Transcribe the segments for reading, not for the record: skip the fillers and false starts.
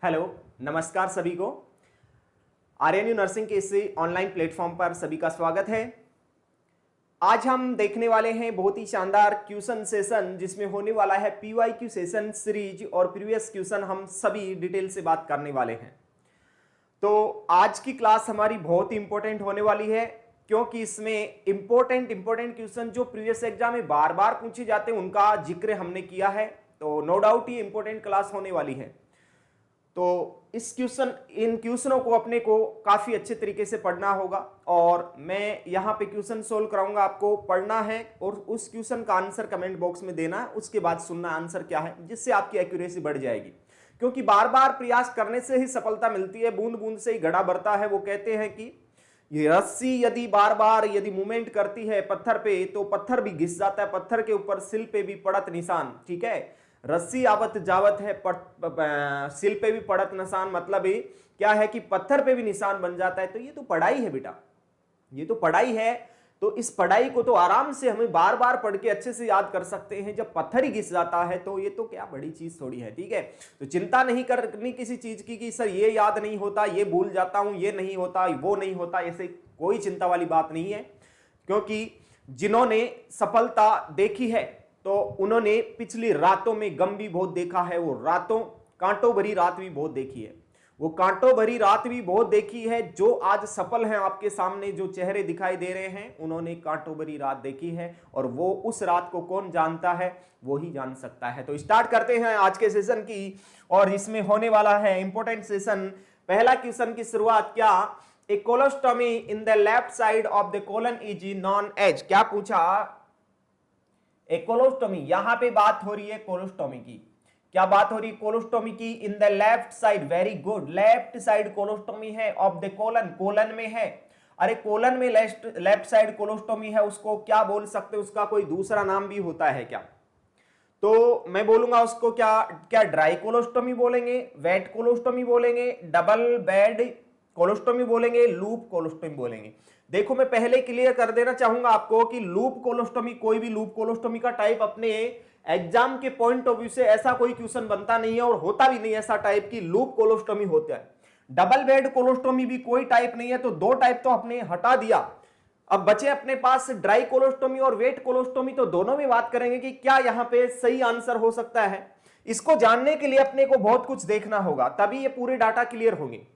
Hello, नमस्कार सभी को। आरएनयू नर्सिंग के इस ऑनलाइन प्लेटफॉर्म पर सभी का स्वागत है। आज हम देखने वाले हैं बहुत ही शानदार क्वेश्चन सेशन, जिसमें होने वाला है पीवाईक्यू सेशन सीरीज और प्रीवियस क्वेश्चन हम सभी डिटेल से बात करने वाले हैं। तो आज की क्लास हमारी बहुत ही इंपॉर्टेंट होने वाली है, क्योंकि इसमें इंपॉर्टेंट क्वेश्चन जो प्रीवियस एग्जाम में बार बार पूछे जाते हैं उनका जिक्र हमने किया है। तो नो डाउट ये इंपॉर्टेंट क्लास होने वाली है। तो इन क्वेश्चनों को अपने को काफी अच्छे तरीके से पढ़ना होगा, और मैं यहाँ पे क्वेश्चन सोल्व कराऊंगा। आपको पढ़ना है और उस क्वेश्चन का आंसर कमेंट बॉक्स में देना है, उसके बाद सुनना आंसर क्या है, जिससे आपकी एक्यूरेसी बढ़ जाएगी। क्योंकि बार बार प्रयास करने से ही सफलता मिलती है, बूंद बूंद से ही घड़ा भरता है। वो कहते हैं कि ये रस्सी यदि बार बार मूवमेंट करती है पत्थर पे, तो पत्थर भी घिस जाता है, पत्थर के ऊपर सिल पे भी पड़त निशान। ठीक है, रस्सी आवत जावत है, सिल पे भी पड़त निशान, मतलब ये क्या है कि पत्थर पे भी निशान बन जाता है। तो ये तो पढ़ाई है बेटा, ये तो पढ़ाई है। तो इस पढ़ाई को तो आराम से हमें बार बार पढ़ के अच्छे से याद कर सकते हैं। जब पत्थर ही घिस जाता है तो ये तो क्या बड़ी चीज थोड़ी है। ठीक है, तो चिंता नहीं करनी किसी चीज की कि सर ये याद नहीं होता, ये भूल जाता हूं, ये नहीं होता, वो नहीं होता, ऐसे कोई चिंता वाली बात नहीं है। क्योंकि जिन्होंने सफलता देखी है तो उन्होंने पिछली रातों में गम भी बहुत देखा है। वो रातों कांटों भरी रात भी बहुत देखी है, वो कांटों भरी रात भी बहुत देखी है। जो आज सफल हैं आपके सामने, जो चेहरे दिखाई दे रहे हैं, उन्होंने कांटों भरी रात देखी है, और वो उस रात को कौन जानता है, वो ही जान सकता है। तो स्टार्ट करते हैं आज के सेशन की, और इसमें होने वाला है इंपॉर्टेंट सेशन। पहला क्वेश्चन की शुरुआत, क्या a colostomy in the left side of the colon is known as. क्या पूछा, कोलोस्टोमी, यहां पे बात हो रही है कोलोस्टोमी की। क्या बात हो रही है कोलोस्टोमी की? इन the left side, very good, left side colostomy है ऑफ द कोलन, कोलन में है। अरे कोलन में लेफ्ट साइड कोलोस्टोमी है, उसको क्या बोल सकते, उसका कोई दूसरा नाम भी होता है क्या? तो मैं बोलूंगा उसको क्या ड्राई कोलोस्टोमी बोलेंगे, वेट कोलोस्टोमी बोलेंगे, डबल बेड कोलोस्टोमी बोलेंगे, लूप कोलोस्टोमी बोलेंगे। देखो, मैं पहले क्लियर कर देना चाहूंगा आपको कि लूप कोलोस्टोमी, कोई भी लूप कोलोस्टोमी का टाइप अपने एग्जाम के पॉइंट ऑफ व्यू से ऐसा कोई क्वेश्चन बनता नहीं है, और होता भी नहीं ऐसा टाइप की लूप कोलोस्टोमी होता है। डबल बेड कोलोस्टोमी भी कोई टाइप नहीं है। तो दो टाइप तो आपने हटा दिया, अब बचे अपने पास ड्राई कोलोस्टोमी और वेट कोलोस्टोमी। तो दोनों में बात करेंगे कि क्या यहां पे सही आंसर हो सकता है। इसको जानने के लिए अपने को बहुत कुछ देखना होगा, तभी ये पूरे डाटा क्लियर होंगे।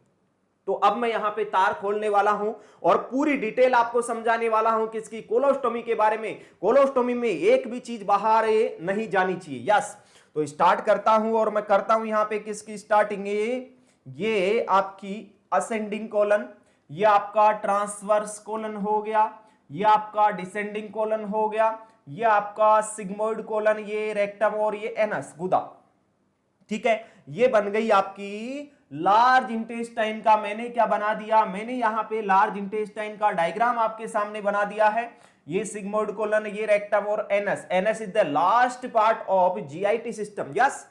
तो अब मैं यहां पे तार खोलने वाला हूं और पूरी डिटेल आपको समझाने वाला हूं किसकी, कोलोस्टोमी के बारे में। कोलोस्टोमी में एक भी चीज बाहर नहीं जानी चाहिए। यस, तो स्टार्ट करता हूं, और मैं करता हूं यहां पे किसकी स्टार्टिंग, ये आपकी असेंडिंग कोलन, ये आपका ट्रांसवर्स कोलन हो गया, ये आपका डिसेंडिंग कोलन हो गया, ये आपका सिग्मोइड कोलन, ये रेक्टम, और ये एनस गुदा। ठीक है, ये बन गई आपकी लार्ज इंटेस्टाइन का। मैंने क्या बना दिया, मैंने यहां पे लार्ज इंटेस्टाइन का डायग्राम आपके सामने बना दिया है। ये सिग्मोइड कोलन, ये रेक्टम और anus. Anus is the last part of JIT system. Yes,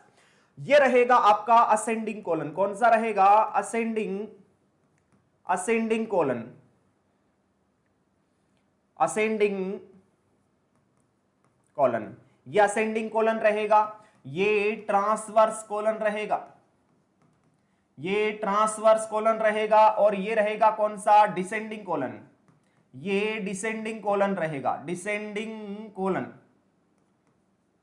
ये रहेगा आपका असेंडिंग कोलन। कौन सा रहेगा? असेंडिंग कोलन, असेंडिंग कोलन, ये असेंडिंग कोलन रहेगा। ये ट्रांसवर्स कोलन रहेगा, ये ट्रांसवर्स कोलन रहेगा, और ये रहेगा कौन सा? Descending colon. ये डिसेंडिंग कोलन रहेगा, डिसेंडिंग कोलन,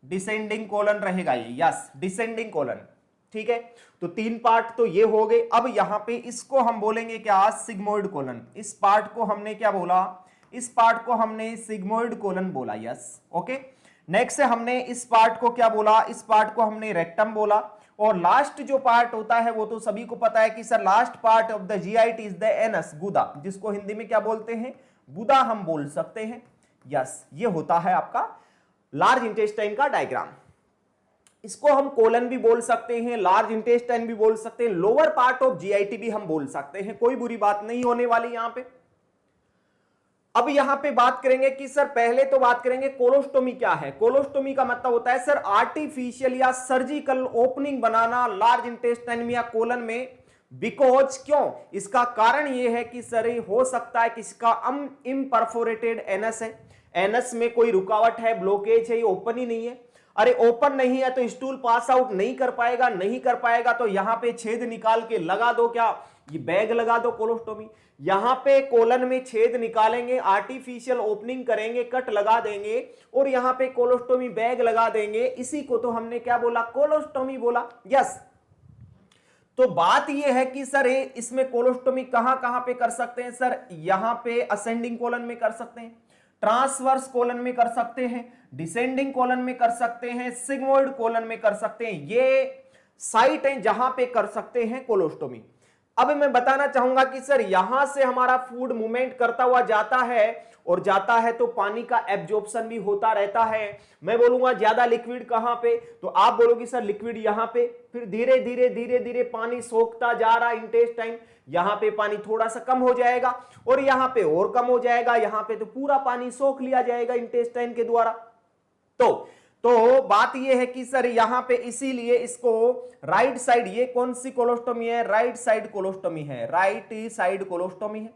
डिसेंडिंग कोलन रहेगा ये। Yes, descending colon. ठीक है, तो तीन पार्ट तो ये हो गए। अब यहां पे इसको हम बोलेंगे क्या? Sigmoid colon. इस पार्ट को हमने क्या बोला? इस पार्ट को हमने सिग्मोइड कोलन बोला। Yes, okay. नेक्स्ट हमने इस पार्ट को क्या बोला? इस पार्ट को हमने रेक्टम बोला। और लास्ट जो पार्ट होता है वो तो सभी को पता है कि sir last part of the GIT is the anus, गुदा, जिसको हिंदी में क्या बोलते हैं? गुदा हम बोल सकते हैं। यस, ये होता है आपका लार्ज इंटेस्टाइन का डायग्राम। इसको हम कोलन भी बोल सकते हैं, लार्ज इंटेस्टाइन भी बोल सकते हैं, लोअर पार्ट ऑफ जीआईटी भी हम बोल सकते हैं। कोई बुरी बात नहीं होने वाली यहां पे। अब यहां पे बात करेंगे कि सर पहले तो बात करेंगे कोलोस्टोमी क्या है। कोलोस्टोमी का मतलब होता है सर आर्टिफिशियल या सर्जिकल ओपनिंग बनाना लार्ज इंटेस्टाइन में या कोलन में। बिकॉज क्यों? इसका कारण यह है कि सर हो सकता है कि इसका इम्परफोरेटेड एनस है, एनस में कोई रुकावट है, ब्लॉकेज है, ये ओपन ही नहीं है। अरे ओपन नहीं है तो स्टूल पास आउट नहीं कर पाएगा, नहीं कर पाएगा तो यहां पे छेद निकाल के लगा दो, क्या ये बैग लगा दो कोलोस्टोमी। यहां पे कोलन में छेद निकालेंगे, आर्टिफिशियल ओपनिंग करेंगे, कट लगा देंगे और यहां पे कोलोस्टोमी बैग लगा देंगे। इसी को तो हमने क्या बोला, कोलोस्टोमी बोला। यस, तो बात यह है कि सर इसमें कोलोस्टोमी कहां कहां पे कर सकते हैं सर, यहां पे असेंडिंग कोलन में कर सकते हैं, ट्रांसवर्स कोलन में कर सकते हैं, डिसेंडिंग कोलन में कर सकते हैं, सिग्मोइड कोलन में कर सकते हैं। ये साइट है जहां पे कर सकते हैं कोलोस्टोमी। अब मैं बताना चाहूंगा कि सर यहां से हमारा फूड मूवमेंट करता हुआ जाता है और जाता है तो पानी का एब्जॉर्प्शन भी होता रहता है। मैं बोलूंगा ज्यादा लिक्विड कहां पे, तो आप बोलोगे सर लिक्विड यहां पे, फिर धीरे धीरे धीरे धीरे पानी सोखता जा रहा इंटेस्टाइन, यहां पे पानी थोड़ा सा कम हो जाएगा और यहां पे और कम हो जाएगा, यहां पे तो पूरा पानी सोख लिया जाएगा इंटेस्टाइन के द्वारा। तो बात यह है कि सर यहां पे इसीलिए इसको राइट साइड, ये कौन सी कोलोस्टोमी है, राइट साइड कोलोस्टोमी है, राइट साइड कोलोस्टोमी है।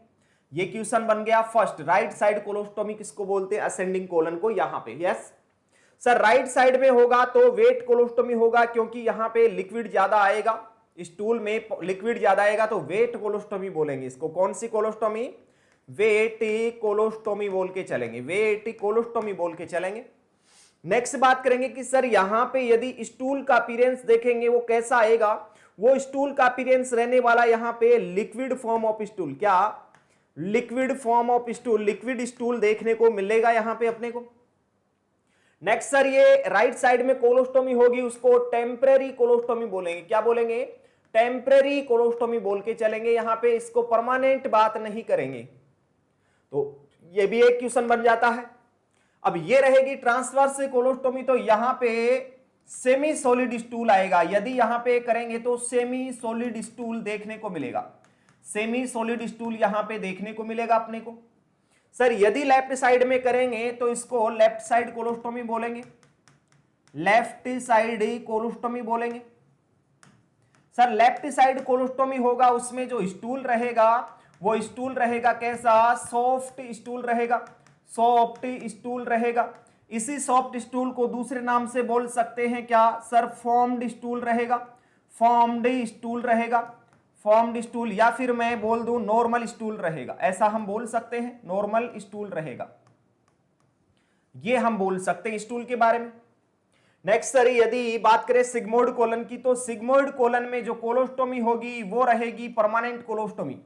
ये क्वेश्चन बन गया फर्स्ट, राइट साइड कोलोस्टोमी किसको बोलते हैं, असेंडिंग कोलन को। यहां पे यस सर राइट साइड में होगा तो वेट कोलोस्टोमी होगा, क्योंकि यहां पे लिक्विड ज्यादा आएगा, स्टूल में लिक्विड ज्यादा आएगा तो वेट कोलोस्टोमी बोलेंगे इसको। कौन सी कोलोस्टोमी, वेट कोलोस्टोमी बोल के चलेंगे, वेट कोलोस्टोमी बोल के चलेंगे। नेक्स्ट बात करेंगे कि सर यहां पे यदि स्टूल का अपीयरेंस देखेंगे वो कैसा आएगा, वो स्टूल का अपीयरेंस रहने वाला यहां पे लिक्विड फॉर्म ऑफ स्टूल, क्या liquid form of stool, liquid stool देखने को मिलेगा यहां पे अपने को। नेक्स्ट सर ये राइट साइड में कोलोस्टोमी होगी, उसको टेम्परेरी कोलोस्टोमी बोलेंगे, क्या बोलेंगे, टेम्परेरी कोलोस्टोमी बोल के चलेंगे यहां पे, इसको परमानेंट बात नहीं करेंगे। तो ये भी एक क्वेश्चन बन जाता है। अब ये रहेगी ट्रांसवर्स कोलोस्टोमी, तो यहां पे सेमी सॉलिड स्टूल आएगा, यदि यहां पे करेंगे तो सेमी सॉलिड स्टूल देखने को मिलेगा, सेमी सॉलिड स्टूल यहां पे देखने को मिलेगा अपने को। सर यदि लेफ्ट साइड में करेंगे तो इसको लेफ्ट साइड कोलोस्टोमी बोलेंगे, लेफ्ट साइड कोलोस्टोमी बोलेंगे। सर लेफ्ट साइड कोलोस्टोमी होगा, उसमें जो स्टूल रहेगा वो स्टूल रहेगा कैसा, सॉफ्ट स्टूल रहेगा, सॉफ्ट स्टूल रहेगा। इसी सॉफ्ट स्टूल को दूसरे नाम से बोल सकते हैं क्या सर, फॉर्म्ड स्टूल रहेगा, फॉर्म्ड स्टूल रहेगा, फॉर्म्ड स्टूल, या फिर मैं बोल दूं नॉर्मल स्टूल रहेगा, ऐसा हम बोल सकते हैं, नॉर्मल स्टूल रहेगा, ये हम बोल सकते हैं स्टूल के बारे में। नेक्स्ट सर यदि बात करें सिग्मोइड कोलन की, तो सिग्मोइड कोलन में जो कोलोस्टोमी होगी वो रहेगी परमानेंट कोलोस्टोमी।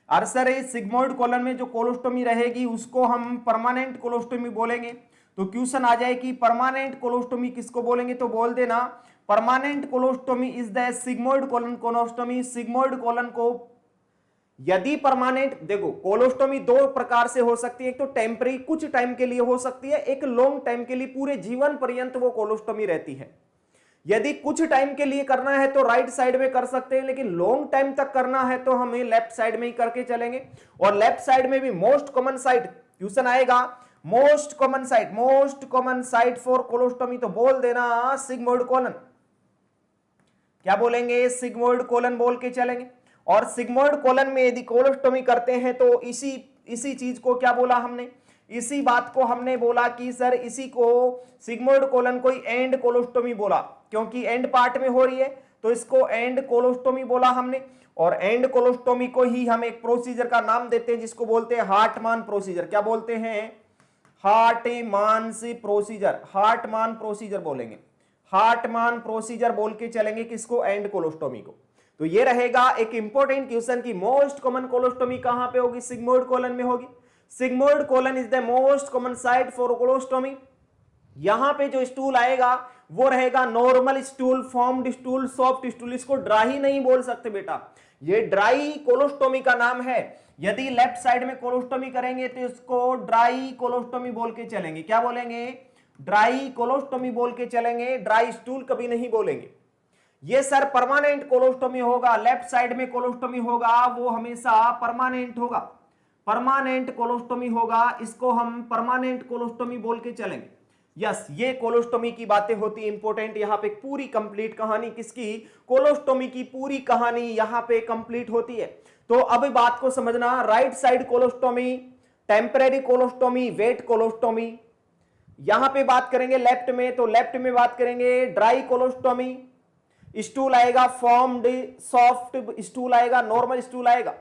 और सर सिग्मोइड कोलन में जो कोलोस्टोमी रहेगी उसको हम परमानेंट कोलोस्टोमी बोलेंगे। तो क्वेश्चन आ जाए कि परमानेंट कोलोस्टोमी किसको बोलेंगे, तो बोल देना permanent colostomy is the sigmoid colon colostomy. Sigmoid colon को यदि परमानेंट, देखो कोलोस्टोमी दो प्रकार से हो सकती है, एक तो टेम्परेरी कुछ टाइम के लिए हो सकती है, एक लॉन्ग टाइम के लिए पूरे जीवन पर्यंत वो कोलोस्टोमी रहती है। यदि कुछ टाइम के लिए करना है तो राइट साइड में कर सकते हैं, लेकिन लॉन्ग टाइम तक करना है तो हमें लेफ्ट साइड में ही करके चलेंगे। और लेफ्ट साइड में भी मोस्ट कॉमन साइट क्वेश्चन आएगा, most common site, most common site for colostomy, तो बोल देना सिग्मोइड कोलन, क्या बोलेंगे, सिग्मोइड कोलन बोल के चलेंगे। और सिग्मोइड कोलन में यदि कोलोस्टोमी करते हैं तो इसी चीज को क्या बोला हमने, इसी बात को हमने बोला कि सर इसी को सिग्मोइड कोलन को एंड कोलोस्टोमी बोला, क्योंकि एंड पार्ट में हो रही है तो इसको एंड कोलोस्टोमी बोला हमने। और एंड कोलोस्टोमी को ही हम एक प्रोसीजर का नाम देते हैं जिसको बोलते हैं हार्टमान प्रोसीजर। क्या बोलते हैं, हार्टमान प्रोसीजर, हार्टमान प्रोसीजर बोलेंगे, हार्टमान प्रोसीजर बोल के चलेंगे किसको, एंड कोलोस्टोमी को। तो ये रहेगा एक इंपॉर्टेंट क्वेश्चन की मोस्ट कॉमन कोलोस्टोमी कहां पे होगी, सिग्मोइड कोलन में होगी। Sigmoid colon is the most common site for colostomy. यहां पे जो स्टूल आएगा वो रहेगा normal stool, formed stool, soft stool. इसको ड्राई नहीं बोल सकते बेटा, ये ड्राई कोलोस्टोमी का नाम है। यदि लेफ्ट साइड में कोलोस्टोमी करेंगे तो इसको ड्राई कोलोस्टोमी बोल के चलेंगे, क्या बोलेंगे, ड्राई कोलोस्टोमी बोल के चलेंगे, ड्राई स्टूल कभी नहीं बोलेंगे। ये सर परमानेंट कोलोस्टोमी होगा, लेफ्ट साइड में कोलोस्टोमी होगा वो हमेशा परमानेंट होगा, परमानेंट कोलोस्टोमी होगा, इसको हम परमानेंट कोलोस्टोमी बोल के चलेंगे। यस, ये कोलोस्टोमी की बातें होती है इंपॉर्टेंट, यहां पे पूरी कंप्लीट कहानी किसकी, कोलोस्टोमी की पूरी कहानी यहां पे कंप्लीट होती है। तो अब बात को समझना, right side colostomy, temporary colostomy, wet colostomy, यहां पे बात करेंगे लेफ्ट में, तो लेफ्ट में बात करेंगे ड्राई कोलोस्टोमी, स्टूल आएगा फॉर्म्ड सॉफ्ट स्टूल आएगा, नॉर्मल स्टूल आएगा।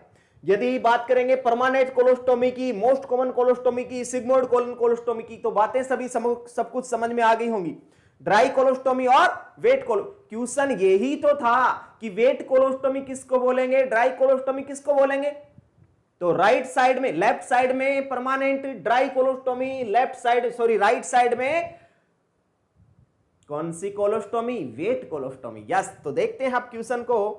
यदि बात करेंगे परमानेंट कोलोस्टोमी की, मोस्ट कॉमन कोलोस्टोमी की, सिग्मोइड कोलन कोलोस्टोमी की, तो बातें सभी सब कुछ समझ में आ गई होंगी। ड्राई कोलोस्टोमी और वेट क्वेश्चन यही तो था कि वेट कोलोस्टोमी किसको बोलेंगे, ड्राई कोलोस्टोमी किसको बोलेंगे। तो राइट साइड में, लेफ्ट साइड में permanent dry colostomy, right side में कौन सी कोलोस्टोमी, वेट कोलोस्टोमी। यस, तो देखते हैं आप क्वेश्चन को।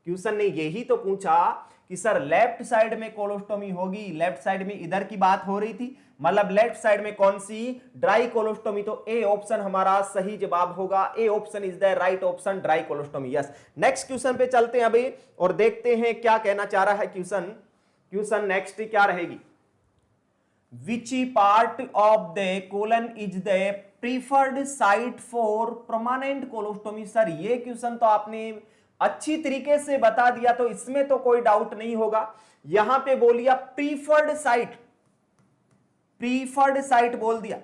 क्वेश्चन ने यही तो पूछा कि सर लेफ्ट साइड में कोलोस्टोमी होगी, लेफ्ट साइड में इधर की बात हो रही थी, मतलब लेफ्ट साइड में कौन सी, ड्राई कोलोस्टोमी। तो ए ऑप्शन हमारा सही जवाब होगा, A option is the right option, dry colostomy. Yes, next question पे चलते हैं अभी और देखते हैं क्या कहना चाह रहा है क्वेश्चन। क्वेश्चन नेक्स्ट क्या रहेगी, which part of the colon is the preferred site for permanent colostomy. Sir ये क्वेश्चन तो आपने अच्छी तरीके से बता दिया, तो इसमें तो कोई डाउट नहीं होगा। यहां पे बोलिया प्रीफर्ड साइट, प्रीफर्ड साइट बोल दिया,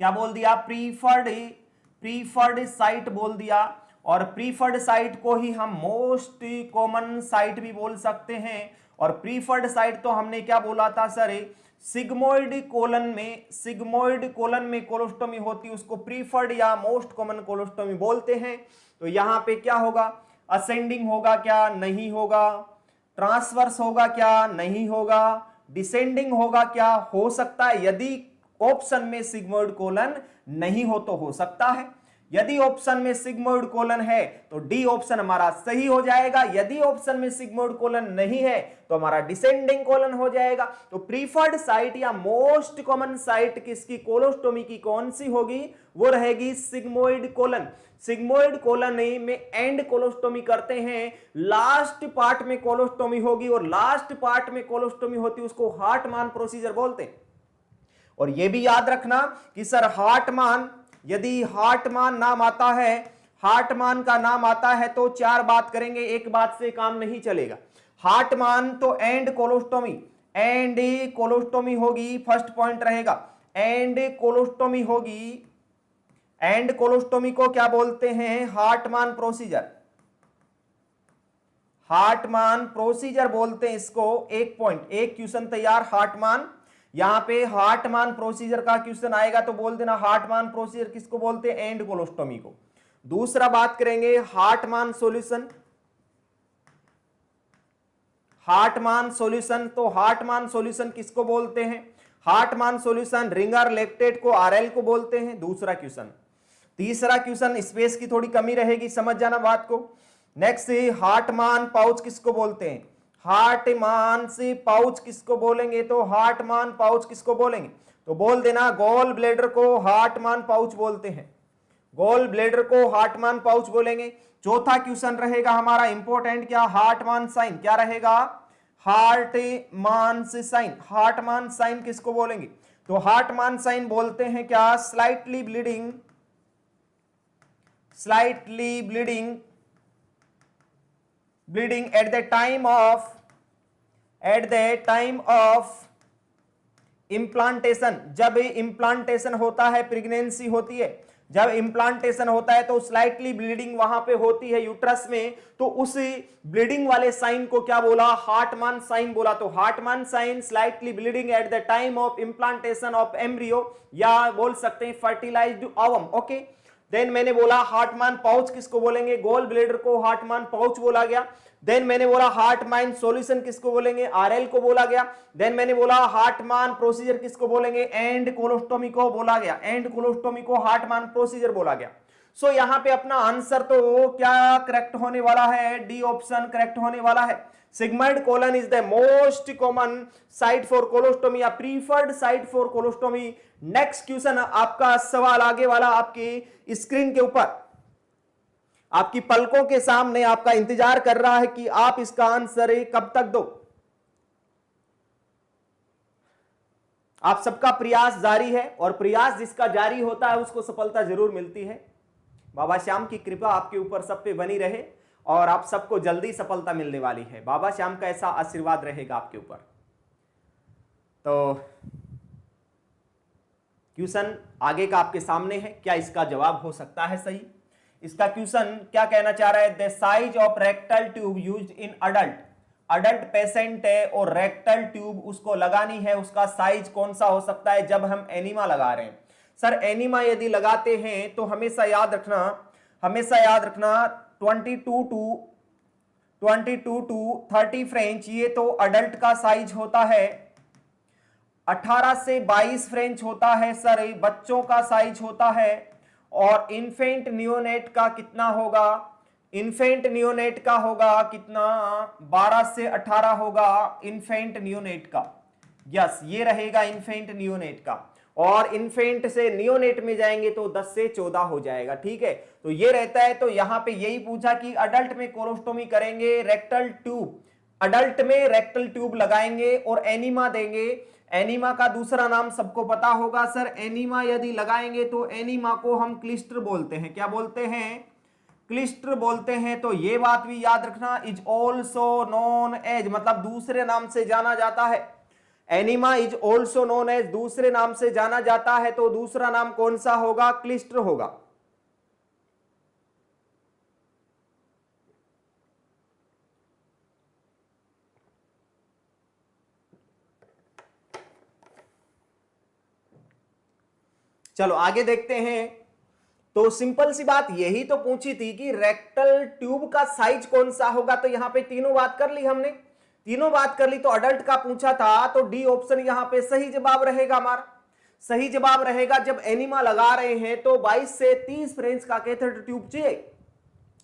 क्या बोल दिया, प्रीफर्ड साइट बोल दिया। और प्रीफर्ड साइट को ही हम मोस्ट कॉमन साइट भी बोल सकते हैं। और प्रीफर्ड साइट तो हमने क्या बोला था सर, सिग्मोइड कोलन में कोलोस्टोमी होती है, उसको प्रीफर्ड या मोस्ट कॉमन कोलोस्टोमी बोलते हैं। तो यहां पे क्या होगा, असेंडिंग होगा क्या, नहीं होगा, ट्रांसवर्स होगा क्या, नहीं होगा, डिसेंडिंग होगा क्या, हो सकता है। यदि ऑप्शन में सिग्मोइड कोलन नहीं हो तो हो सकता है, यदि ऑप्शन में सिग्मोइड कोलन है तो डी ऑप्शन हमारा सही हो जाएगा, यदि ऑप्शन में सिग्मोइड कोलन नहीं है तो हमारा डिसेंडिंग कोलन हो जाएगा। तो प्रीफर्ड साइट या मोस्ट कॉमन साइट किसकी, कोलोस्टोमी की कौन सी होगी, वो रहेगी सिग्मोइड कोलन। सिग्मोइड कोलन में एंड कोलोस्टोमी करते हैं, लास्ट पार्ट में कोलोस्टोमी होगी, और लास्ट पार्ट में कोलोस्टोमी होती है उसको हार्टमान प्रोसीजर बोलते हैं। और यह भी याद रखना कि सर हार्टमान, यदि हार्टमान नाम आता है, हार्टमान का नाम आता है तो चार बात करेंगे, एक बात से काम नहीं चलेगा। हार्टमान तो एंड कोलोस्टोमी होगी, फर्स्ट पॉइंट रहेगा, एंड कोलोस्टोमी होगी। एंड कोलोस्टोमी को क्या बोलते हैं, हार्टमान प्रोसीजर, हार्टमान प्रोसीजर बोलते हैं इसको। एक पॉइंट, एक क्वेश्चन तैयार, हार्टमान। यहां पे हार्टमान प्रोसीजर का क्वेश्चन आएगा तो बोल देना हार्टमान प्रोसीजर किसको बोलते हैं, एंड कोलोस्टोमी को। दूसरा बात करेंगे हार्टमान सॉल्यूशन, हार्टमान सॉल्यूशन, तो हार्टमान सॉल्यूशन किसको बोलते हैं, हार्टमान सॉल्यूशन रिंगर लैक्टेट को, आरएल को बोलते हैं। दूसरा क्वेश्चन। तीसरा क्वेश्चन, स्पेस की थोड़ी कमी रहेगी, समझ जाना बात को। नेक्स्ट, हार्टमान पाउच किसको बोलते हैं, हार्टमान से पाउच किसको बोलेंगे, तो हार्टमान पाउच किसको बोलेंगे, तो बोल देना गॉल ब्लेडर को हार्टमान पाउच बोलते हैं, गॉल ब्लेडर को हार्टमान पाउच बोलेंगे। चौथा क्वेश्चन रहेगा हमारा इंपॉर्टेंट, क्या, हार्टमान साइन, क्या रहेगा, हार्टमान साइन, हार्टमान साइन किसको बोलेंगे, तो हार्टमान साइन बोलते हैं क्या, slightly bleeding at the time of implantation। जब इम्प्लांटेशन होता है, प्रेगनेंसी होती है, जब इम्प्लांटेशन होता है तो स्लाइटली ब्लीडिंग वहां पे होती है यूट्रस में, तो उस ब्लीडिंग वाले साइन को क्या बोला, हार्टमान साइन बोला। तो Hartman sign slightly bleeding at the time of implantation of embryo, या बोल सकते हैं फर्टिलाइज्ड ओवम। ओके, देन मैंने बोला हार्टमान पाउच किसको बोलेंगे, गोल ब्लेडर को हार्टमान पाउच बोला गया। देन मैंने बोला हार्टमान सॉल्यूशन किसको बोलेंगे, आरएल को बोला गया। देन मैंने बोला हार्टमान प्रोसीजर किसको बोलेंगे, एंड कोलोस्टोमी को बोला गया, एंड कोलोस्टोमी को हार्टमान प्रोसीजर बोला गया। सो यहां पे अपना आंसर तो क्या करेक्ट होने वाला है, डी ऑप्शन करेक्ट होने वाला है। Sigmoid colon is the most common site for colostomy या preferred site for colostomy. Next question, आपका सवाल आगे वाला आपकी स्क्रीन के ऊपर, आपकी पलकों के सामने आपका इंतजार कर रहा है कि आप इसका आंसर कब तक दो। आप सबका प्रयास जारी है, और प्रयास जिसका जारी होता है उसको सफलता जरूर मिलती है। बाबा श्याम की कृपा आपके ऊपर सब पे बनी रहे, और आप सबको जल्दी सफलता मिलने वाली है। बाबा श्याम का ऐसा आशीर्वाद रहेगा आपके ऊपर। तो क्वेश्चन आगे का आपके सामने है, क्या इसका जवाब हो सकता है सही? इसका क्वेश्चन क्या कहना चाह रहा है? The size of rectal tube used in adult patient है और रेक्टल ट्यूब उसको लगानी है, उसका साइज कौन सा हो सकता है जब हम एनीमा लगा रहे हैं? सर एनीमा यदि लगाते हैं तो हमेशा याद रखना 22 टू 30 फ्रेंच, ये तो अडल्ट का साइज होता है। 18 से 22 फ्रेंच होता है सर बच्चों का साइज होता है। और इन्फेंट नियोनेट का कितना होगा? इन्फेंट नियोनेट का होगा कितना? 12 से 18 होगा इन्फेंट नियोनेट का। यस, ये रहेगा इन्फेंट नियोनेट का। और इन्फेंट से नियोनेट में जाएंगे तो 10 से 14 हो जाएगा। ठीक है, तो ये रहता है। तो यहां पे यही पूछा कि अडल्ट में कोलोस्टोमी करेंगे, रेक्टल ट्यूब, अडल्ट में रेक्टल ट्यूब लगाएंगे और एनीमा देंगे। एनीमा का दूसरा नाम सबको पता होगा सर, एनीमा यदि लगाएंगे तो एनीमा को हम क्लिस्टर बोलते हैं। क्या बोलते हैं? क्लिस्टर बोलते हैं। तो ये बात भी याद रखना, इज ऑल्सो नोन एज, मतलब दूसरे नाम से जाना जाता है। Enema is also known as, दूसरे नाम से जाना जाता है। तो दूसरा नाम कौन सा होगा? क्लिस्टर होगा। चलो आगे देखते हैं। तो सिंपल सी बात यही तो पूछी थी कि रेक्टल ट्यूब का साइज कौन सा होगा। तो यहां पे तीनों बात कर ली हमने, तीनों बात कर ली। तो अडल्ट का पूछा था तो डी ऑप्शन यहां पे सही जवाब रहेगा हमारा, सही जवाब रहेगा। जब एनीमा लगा रहे हैं तो 22 से 30 फ्रेंच का कैथेटर ट्यूब चाहिए।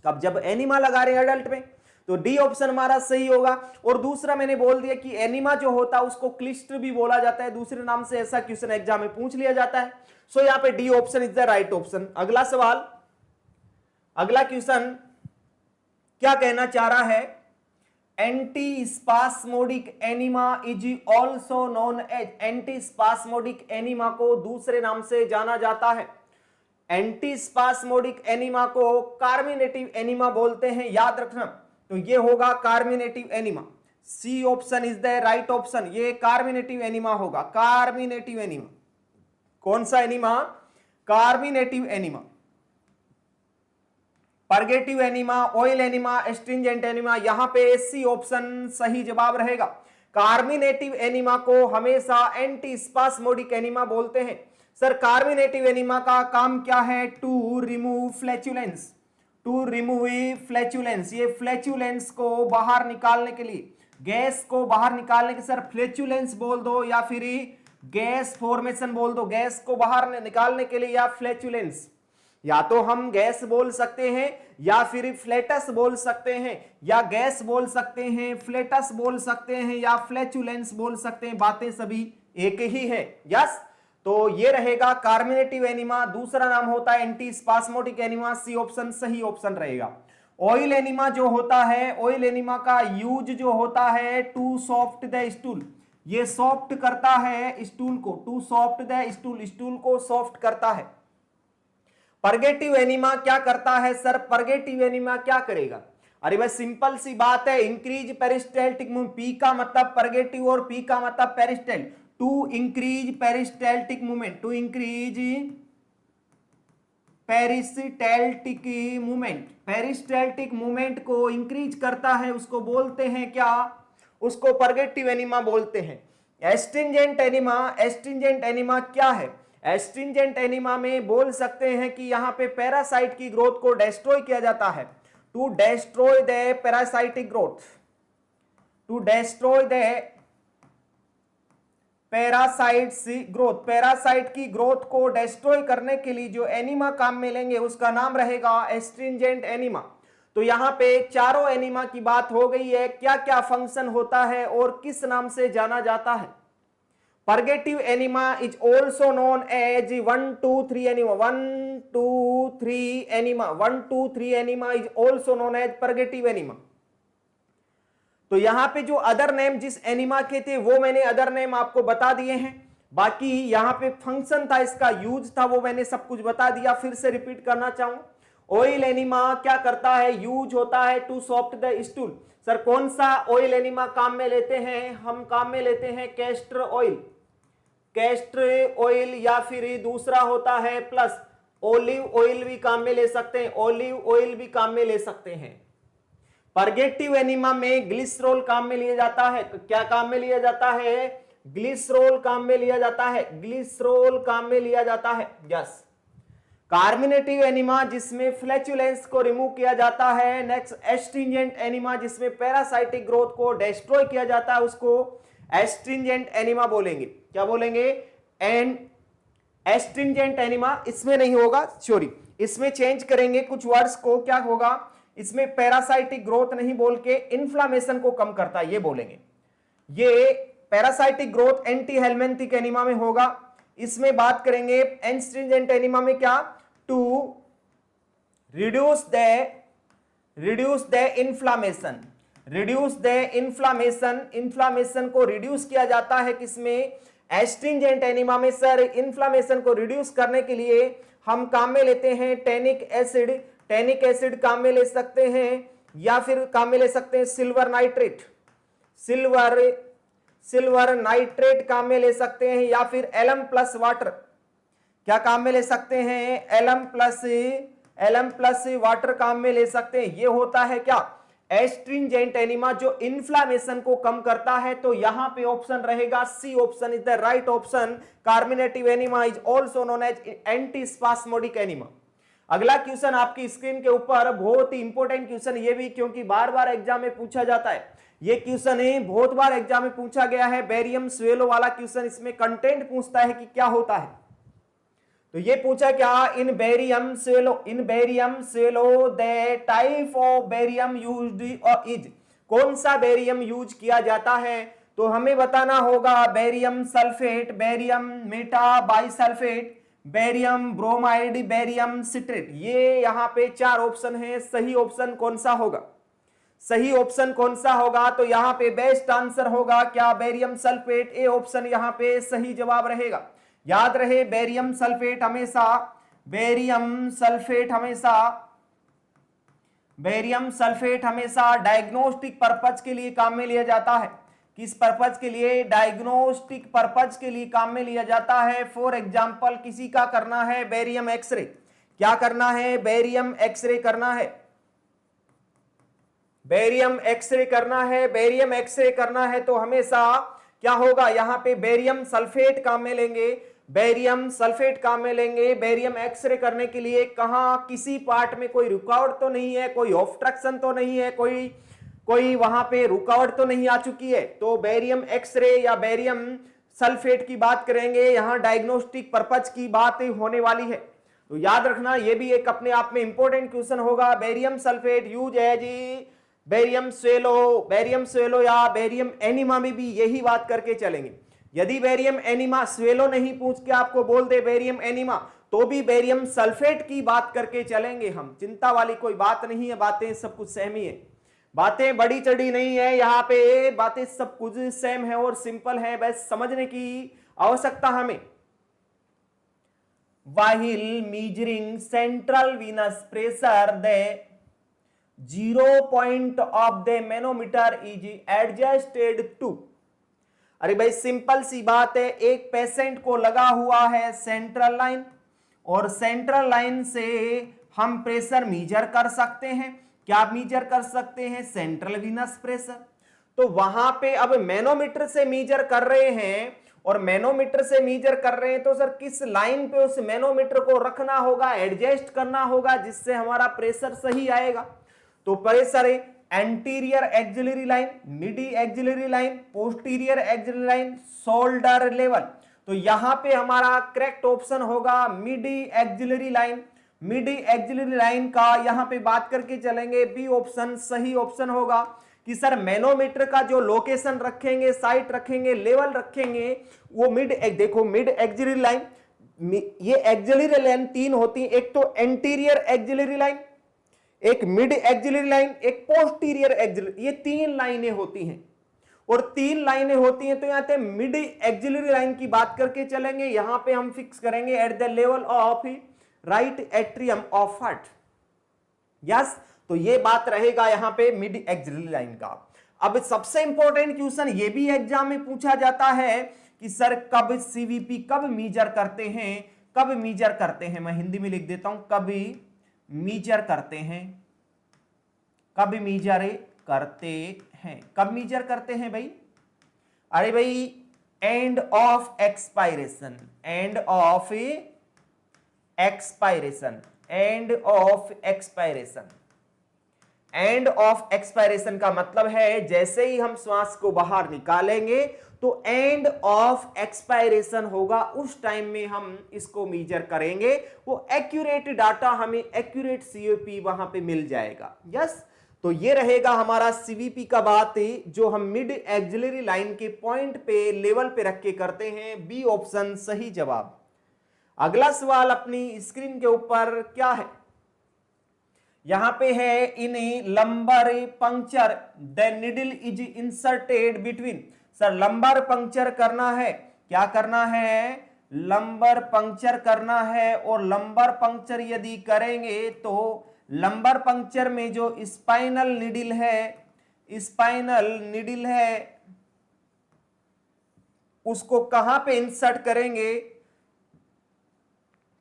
अब जब एनीमा लगा रहे हैं अडल्ट में तो डी ऑप्शन हमारा सही होगा। और दूसरा मैंने बोल दिया कि एनीमा जो होता है उसको क्लिस्टर भी बोला जाता है, दूसरे नाम से। ऐसा क्वेश्चन एग्जाम में पूछ लिया जाता है। सो यहां पे D option is the right option. अगला सवाल, अगला क्वेश्चन क्या कहना चाह रहा है? Anti spasmodic enema is also known as, anti spasmodic enema को दूसरे नाम से जाना जाता है। एंटी स्पास्मोडिक एनीमा को कार्मिनेटिव एनीमा बोलते हैं, याद रखना। तो ये होगा carminative enema. C option is the right option, ये कार्मिनेटिव एनीमा होगा। कार्मिनेटिव एनीमा, कौन सा enema? Carminative enema. Purgative enema, oil enema, astringent enema, यहां पे सी ऑप्शन सही जवाब रहेगा। कार्मिनेटिव एनीमा को हमेशा एंटी स्पास्मोडिक एनीमा बोलते हैं। सर कार्मिनेटिव एनीमा का काम क्या है? To remove flatulence, to remove flatulence, ये फ्लैचुलेंस को बाहर निकालने के लिए, गैस को बाहर निकालने के, सर फ्लैचुलेंस बोल दो या फिर गैस फॉर्मेशन बोल दो, गैस को बाहर निकालने के लिए, या फ्लैचुलेंस, या तो हम गैस बोल सकते हैं या फिर फ्लेटस बोल सकते हैं, या गैस बोल सकते हैं, फ्लेटस बोल सकते हैं, या फ्लैचुलेंस बोल सकते हैं, बातें सभी एक ही है। यस, तो ये रहेगा कार्मिनेटिव एनीमा, दूसरा नाम होता है anti spasmodic enema. C option सही ऑप्शन रहेगा। ऑयल एनीमा जो होता है, ऑयल एनीमा का यूज जो होता है टू सॉफ्ट द स्टूल, ये सॉफ्ट करता है स्टूल को, to soft the stool, stool को सॉफ्ट करता है। परगेटिव एनीमा क्या करता है सर? परगेटिव एनीमा क्या करेगा? अरे भाई सिंपल सी बात है, इंक्रीज पेरिस्टाल्टिक मूवमेंट, पी का मतलब परगेटिव और पी का मतलब peristalsis, to increase peristaltic movement, to increase peristaltic movement, peristaltic movement को इंक्रीज करता है, उसको बोलते हैं क्या? उसको परगेटिव एनीमा बोलते हैं। एस्ट्रिंजेंट एनीमा, एस्ट्रिंजेंट एनीमा क्या है? एस्ट्रिंजेंट एनीमा में बोल सकते हैं कि यहां पे पैरासाइट की ग्रोथ को डिस्ट्रॉय किया जाता है, to destroy the parasitic growth, to destroy the parasites growth, parasite की ग्रोथ को डिस्ट्रॉय करने के लिए जो एनीमा काम में लेंगे उसका नाम रहेगा एस्ट्रिंजेंट एनीमा। तो यहां पे चारों एनीमा की बात हो गई है, क्या क्या फंक्शन होता है और किस नाम से जाना जाता है। Purgative enema is also known as 1 2 3 enema, 1 2 3 enema, 1 2 3 enema is also known as purgative enema. तो यहां पे जो अदर नेम जिस एनीमा के थे वो मैंने अदर नेम आपको बता दिए हैं। बाकी यहां पे फंक्शन था, इसका यूज था, वो मैंने सब कुछ बता दिया। फिर से रिपीट करना चाहूं, ऑयल एनीमा क्या करता है? यूज होता है to soft the stool. Sir कौन सा ऑयल एनीमा काम में लेते हैं? हम काम में लेते हैं कैस्टर ऑयल, कैस्टर ऑयल या फिर दूसरा होता है प्लस ओलिव ऑयल भी काम में ले सकते हैं, ओलिव ऑयल भी काम में ले सकते हैं। परगेटिव एनीमा में ग्लिसरॉल काम में लिया जाता है। क्या काम में लिया जाता है? ग्लिसरॉल काम में लिया जाता है, ग्लिसरॉल काम में लिया जाता है। यस। कार्मिनेटिव एनीमा जिसमें फ्लैचुलेंस को रिमूव किया जाता है। नेक्स्ट एस्ट्रिंजेंट एनीमा जिसमें पैरासाइटिक ग्रोथ को डिस्ट्रॉय किया जाता है, उसको एस्ट्रिंजेंट एनीमा बोलेंगे। क्या बोलेंगे? एंड एस्ट्रिंजेंट एनीमा इसमें नहीं होगा, सॉरी, इसमें चेंज करेंगे कुछ वर्ड्स को। क्या होगा? इसमें पैरासाइटिक ग्रोथ नहीं बोल के इन्फ्लामेशन को कम करता है, ये बोलेंगे। ये parasitic growth anti helminthic enema में होगा। इसमें बात करेंगे एस्ट्रिंजेंट एनीमा में क्या? To reduce the inflammation, reduce the inflammation, inflammation को रिड्यूस किया जाता है किसमें? एस्ट्रिंजेंट एनीमा में। सर इन्फ्लामेशन को रिड्यूस करने के लिए हम काम में लेते हैं टैनिक एसिड, टैनिक एसिड काम में ले सकते हैं, या फिर काम में ले सकते हैं सिल्वर नाइट्रेट, सिल्वर नाइट्रेट काम में ले सकते हैं, या फिर एलम प्लस वाटर। क्या काम में ले सकते हैं? एलम प्लस वाटर काम में ले सकते हैं। ये होता है क्या? एस्ट्रिंजेंट एनीमा जो इन्फ्लामेशन को कम करता है। तो यहां पे ऑप्शन रहेगा C, option is the right option. Carminative enema is also known as antispasmodic enema. अगला क्वेश्चन आपकी स्क्रीन के ऊपर, बहुत ही इंपॉर्टेंट क्वेश्चन ये भी, क्योंकि बार बार एग्जाम में पूछा जाता है। ये क्वेश्चन है, बहुत बार एग्जाम में पूछा गया है, बेरियम स्वेलो वाला क्वेश्चन। इसमें कंटेंट पूछता है कि क्या होता है। तो ये पूछा क्या? In barium swallow the type of barium used is, कौन सा बेरियम यूज किया जाता है? तो हमें बताना होगा barium sulphate, barium Meta bisulphate, barium bromide, barium citrate. ये यहाँ पे 4 ऑप्शन है। सही ऑप्शन कौन सा होगा? सही ऑप्शन कौन सा होगा? तो यहाँ पे बेस्ट आंसर होगा क्या? Barium sulphate. ए ऑप्शन यहाँ पे सही जवाब रहेगा। याद रहे बेरियम सल्फेट हमेशा डायग्नोस्टिक पर्पज के लिए काम में लिया जाता है। किस पर्पज के लिए? डायग्नोस्टिक पर्पज के लिए काम में लिया जाता है। फॉर एग्जांपल किसी का करना है बेरियम एक्सरे। क्या करना है? बेरियम एक्सरे करना है, बेरियम एक्सरे करना है, बेरियम एक्सरे करना है। तो हमेशा क्या होगा? यहां पे बेरियम सल्फेट काम में लेंगे, बेरियम सल्फेट काम में लेंगे। बेरियम एक्सरे करने के लिए कहां, किसी पार्ट में कोई रुकावट तो नहीं है, कोई ऑब्स्ट्रक्शन तो नहीं है, कोई वहां पे रुकावट तो नहीं आ चुकी है। तो बेरियम एक्सरे या बेरियम सल्फेट की बात करेंगे। यहां डायग्नोस्टिक पर्पज की बात होने वाली है। तो याद रखना, यह भी एक अपने आप में इंपॉर्टेंट क्वेश्चन होगा। Barium sulphate use as barium swallow या बेरियम एनीमा में भी यही बात करके चलेंगे। यदि बेरियम एनीमा स्वेलो नहीं पूछ के आपको बोल दे बेरियम एनीमा, तो भी बेरियम सल्फेट की बात करके चलेंगे हम। चिंता वाली कोई बात नहीं है, बातें सब कुछ सेम ही है, बातें बड़ी चढ़ी नहीं है। यहाँ पे बातें सब कुछ सेम है और सिंपल है, बस समझने की आवश्यकता हमें। While measuring central venous pressure, the 0 point of the manometer is adjusted to। अरे भाई सिंपल सी बात है, एक पेशेंट को लगा हुआ है सेंट्रल लाइन, और सेंट्रल लाइन से हम प्रेशर मीजर कर सकते हैं। क्या मीजर कर सकते हैं? Central Venus pressure. तो वहां पे अब मैनोमीटर से मीजर कर रहे हैं, और मैनोमीटर से मीजर कर रहे हैं, तो सर किस लाइन पे उस मैनोमीटर को रखना होगा, एडजस्ट करना होगा, जिससे हमारा प्रेशर सही आएगा। तो pressure anterior axillary line, midi axillary line, posterior axillary line, shoulder level. तो यहां पे हमारा करेक्ट ऑप्शन होगा midi axillary line. Midi axillary line का यहां पे बात करके चलेंगे, बी ऑप्शन सही ऑप्शन होगा कि सर मैनोमीटर का जो लोकेशन रखेंगे, साइट रखेंगे, लेवल रखेंगे, वो देखो मिड एक्सिलरी लाइन, ये एक्सिलरी लाइन 3 होती है, एक तो एंटीरियर एक्सिलरी लाइन, एक मिड एक्सिलरी लाइन, एक पोस्टीरियर एक्सिलरी, ये 3 लाइनें होती हैं। और 3 लाइनें होती हैं, तो यहां पे मिड एक्सिलरी लाइन की बात करके चलेंगे। यहां पे हम फिक्स करेंगे at the level of right atrium of heart. Yes, तो ये बात रहेगा यहां पे मिड एक्सिलरी लाइन का। अब सबसे इंपॉर्टेंट क्वेश्चन ये भी एग्जाम में पूछा जाता है कि सर कब सीवीपी कब मीजर करते हैं, कब मीजर करते हैं, मैं हिंदी में लिख देता हूं, कब मीजर करते हैं, कब मीजर करते हैं, कब मीजर करते हैं भाई? अरे भाई end of expiration, end of expiration, end of expiration. End of expiration का मतलब है जैसे ही हम श्वास को बाहर निकालेंगे तो एंड ऑफ एक्सपायरेशन होगा, उस टाइम में हम इसको मेजर करेंगे, वो एक्यूरेट डाटा हमें, एक्यूरेट सीवीपी वहां पे मिल जाएगा। यस, तो ये रहेगा हमारा सीवीपी का बात जो हम मिड एक्सिलरी लाइन के पॉइंट पे, लेवल पे रख के करते हैं। बी ऑप्शन सही जवाब। अगला सवाल अपनी स्क्रीन के ऊपर क्या है, यहां पे है, in lumbar puncture the needle is inserted between. Sir lumbar puncture करना है, क्या करना है? लंबर पंक्चर करना है, और लंबर पंक्चर यदि करेंगे तो लंबर पंक्चर में जो स्पाइनल निडल है, स्पाइनल निडल है, उसको कहां पे इंसर्ट करेंगे?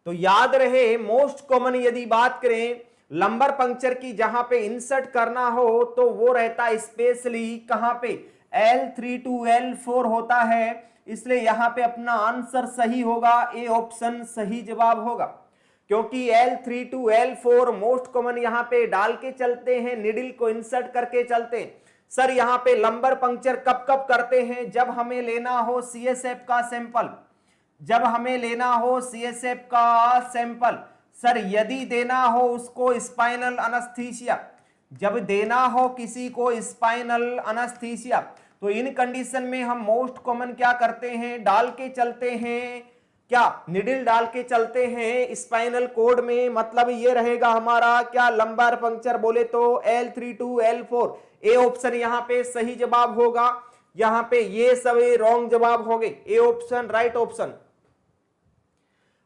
तो याद रहे मोस्ट कॉमन यदि बात करें लंबर पंक्चर की, जहां पे इंसर्ट करना हो तो वो रहता है स्पेशली कहां पे? L3 to L4 होता है, इसलिए यहां पे अपना आंसर सही होगा, ए ऑप्शन सही जवाब होगा, क्योंकि L3 to L4 most common यहां पे डाल के चलते हैं, निडल को इंसर्ट करके चलते हैं। सर यहां पे लंबर पंक्चर कब कब करते हैं? जब हमें लेना हो सीएसएफ का सैंपल, जब हमें लेना हो सीएसएफ का सैंपल। सर यदि देना हो उसको स्पाइनल अनस्थीसिया, जब देना हो किसी को स्पाइनल अनस्थीसिया, तो इन कंडीशन में हम मोस्ट कॉमन क्या करते हैं? डाल के चलते हैं, क्या निडल डाल के चलते हैं स्पाइनल कोड में। मतलब ये रहेगा हमारा क्या? लंबर पंक्चर बोले तो L3 to L4। A option यहां पे सही जवाब होगा, यहां पे ये सब रॉन्ग जवाब हो गए, ए ऑप्शन राइट ऑप्शन।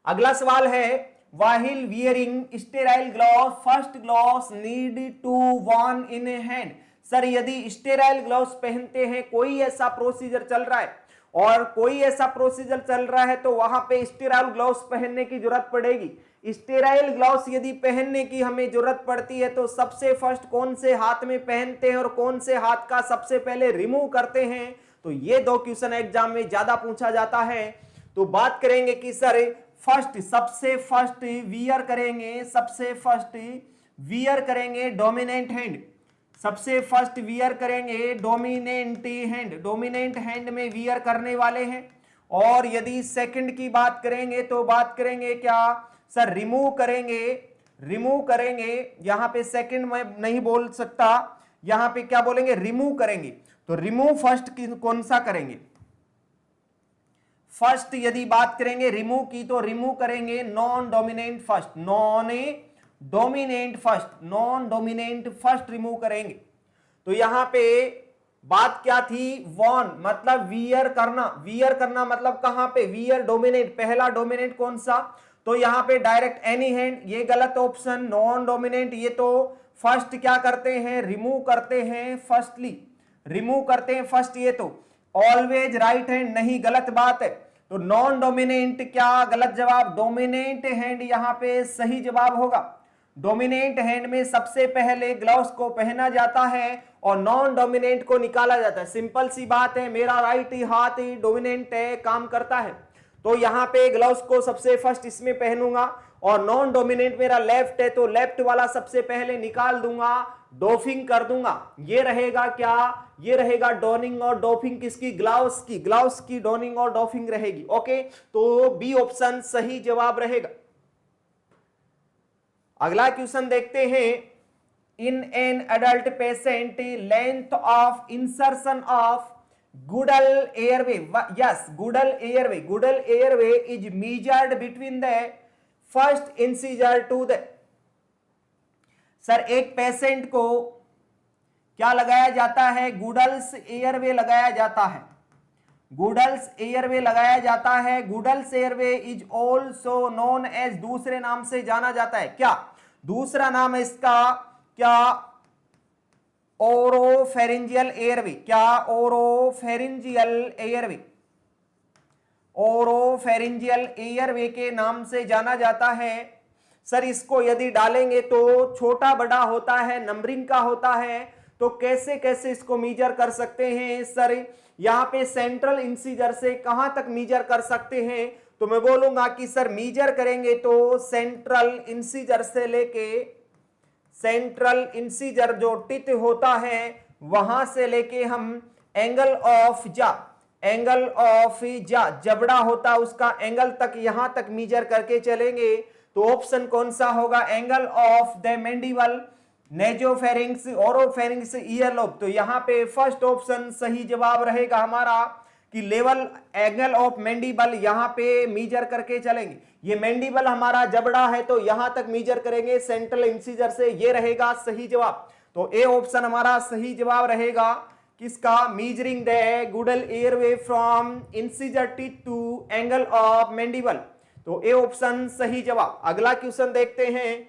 अगला सवाल है, while wearing sterile gloves first gloves need to worn in hand। Sir यदि स्टेराइल ग्लव्स पहनते हैं, कोई ऐसा प्रोसीजर चल रहा है और कोई ऐसा प्रोसीजर चल रहा है तो वहां पे स्टेराइल ग्लव्स पहनने की जरूरत पड़ेगी। स्टेराइल ग्लव्स यदि पहनने की हमें जरूरत पड़ती है तो सबसे फर्स्ट कौन से हाथ में पहनते हैं और कौन से हाथ का सबसे पहले रिमूव करते हैं? तो ये दो क्वेश्चन एग्जाम में ज्यादा पूछा जाता है। तो बात करेंगे कि सर फर्स्ट, सबसे फर्स्ट वियर करेंगे, सबसे फर्स्ट वियर करेंगे डोमिनेंट हैंड, सबसे फर्स्ट वियर करेंगे डोमिनेंट हैंड, डोमिनेंट हैंड में वियर करने वाले हैं। और यदि सेकंड की बात करेंगे तो बात करेंगे क्या? सर रिमूव करेंगे, रिमूव करेंगे, यहां पे सेकंड में नहीं बोल सकता, यहां पे क्या बोलेंगे? रिमूव करेंगे। तो रिमूव फर्स्ट कौन सा करेंगे? फर्स्ट यदि बात करेंगे रिमूव की तो रिमूव करेंगे non dominant first, non dominant first, non dominant first remove करेंगे। तो यहां पे बात क्या थी? वॉन मतलब वियर करना, वियर करना मतलब कहां पे? वियर डोमिनेंट, पहला डोमिनेंट कौन सा? तो यहां पे डायरेक्ट एनी हैंड, ये गलत ऑप्शन, नॉन डोमिनेंट, ये तो फर्स्ट क्या करते हैं? रिमूव करते हैं, फर्स्टली रिमूव करते हैं फर्स्ट, ये तो ऑलवेज राइट हैंड नहीं, गलत बात है। तो नॉन डोमिनेंट क्या गलत जवाब? डोमिनेंट हैंड यहां पे सही जवाब होगा। डोमिनेंट हैंड में सबसे पहले ग्लव्स को पहना जाता है और नॉन डोमिनेंट को निकाला जाता है। सिंपल सी बात है, मेरा राइट हाथ ही डोमिनेंट है, काम करता है, तो यहां पे ग्लव्स को सबसे फर्स्ट इसमें पहनूंगा और नॉन डोमिनेंट मेरा लेफ्ट है तो लेफ्ट वाला सबसे पहले निकाल दूंगा, डॉफिंग कर दूंगा। ये रहेगा क्या? ये रहेगा डॉनिंग और डॉफिंग किसकी? ग्लव्स की, ग्लव्स की डॉनिंग और डॉफिंग रहेगी। ओके, तो बी ऑप्शन सही जवाब रहेगा। अगला क्वेश्चन देखते हैं, in an adult patient length of insertion of Guedel airway, yes Guedel airway, Guedel airway is measured between the first incisor to the. Sir एक पेशेंट को क्या लगाया जाता है? गुडल्स एयरवे लगाया जाता है, गुडल्स एयरवे लगाया जाता है। Guedel's airway is also known as, दूसरे नाम से जाना जाता है क्या? दूसरा नाम है इसका क्या? ओरोफेरिंजियल एयरवे, क्या? ओरोफेरिंजियल एयरवे, ओरोफेरिंजियल एयरवे के नाम से जाना जाता है। सर इसको यदि डालेंगे तो छोटा बड़ा होता है, नंबरिंग का होता है, तो कैसे कैसे इसको मीजर कर सकते हैं सर? यहाँ पे सेंट्रल इंसीजर से कहां तक मीजर कर सकते हैं? तो मैं बोलूंगा कि सर मीजर करेंगे तो सेंट्रल इंसीजर से लेके, सेंट्रल इंसीजर जो टिथ होता है वहां से लेके हम एंगल ऑफ जा, एंगल ऑफ जा जबड़ा होता उसका एंगल तक, यहां तक मीजर करके चलेंगे तो ऑप्शन कौन सा होगा? Angle of the mandible, nasopharynx, oropharynx, earlobe. तो यहाँ पे फर्स्ट ऑप्शन सही जवाब रहेगा हमारा कि लेवल एंगल ऑफ मैंडिबल, यहाँ पे मीजर करके चलेंगे। ये मैंडिबल हमारा जबड़ा है तो यहां तक मीजर करेंगे सेंट्रल इंसीजर से, ये रहेगा सही जवाब। तो ए ऑप्शन हमारा सही जवाब रहेगा किसका? Measuring the Guedel airway from incisor teeth to angle of mandible. तो ए ऑप्शन सही जवाब। अगला क्वेश्चन देखते हैं।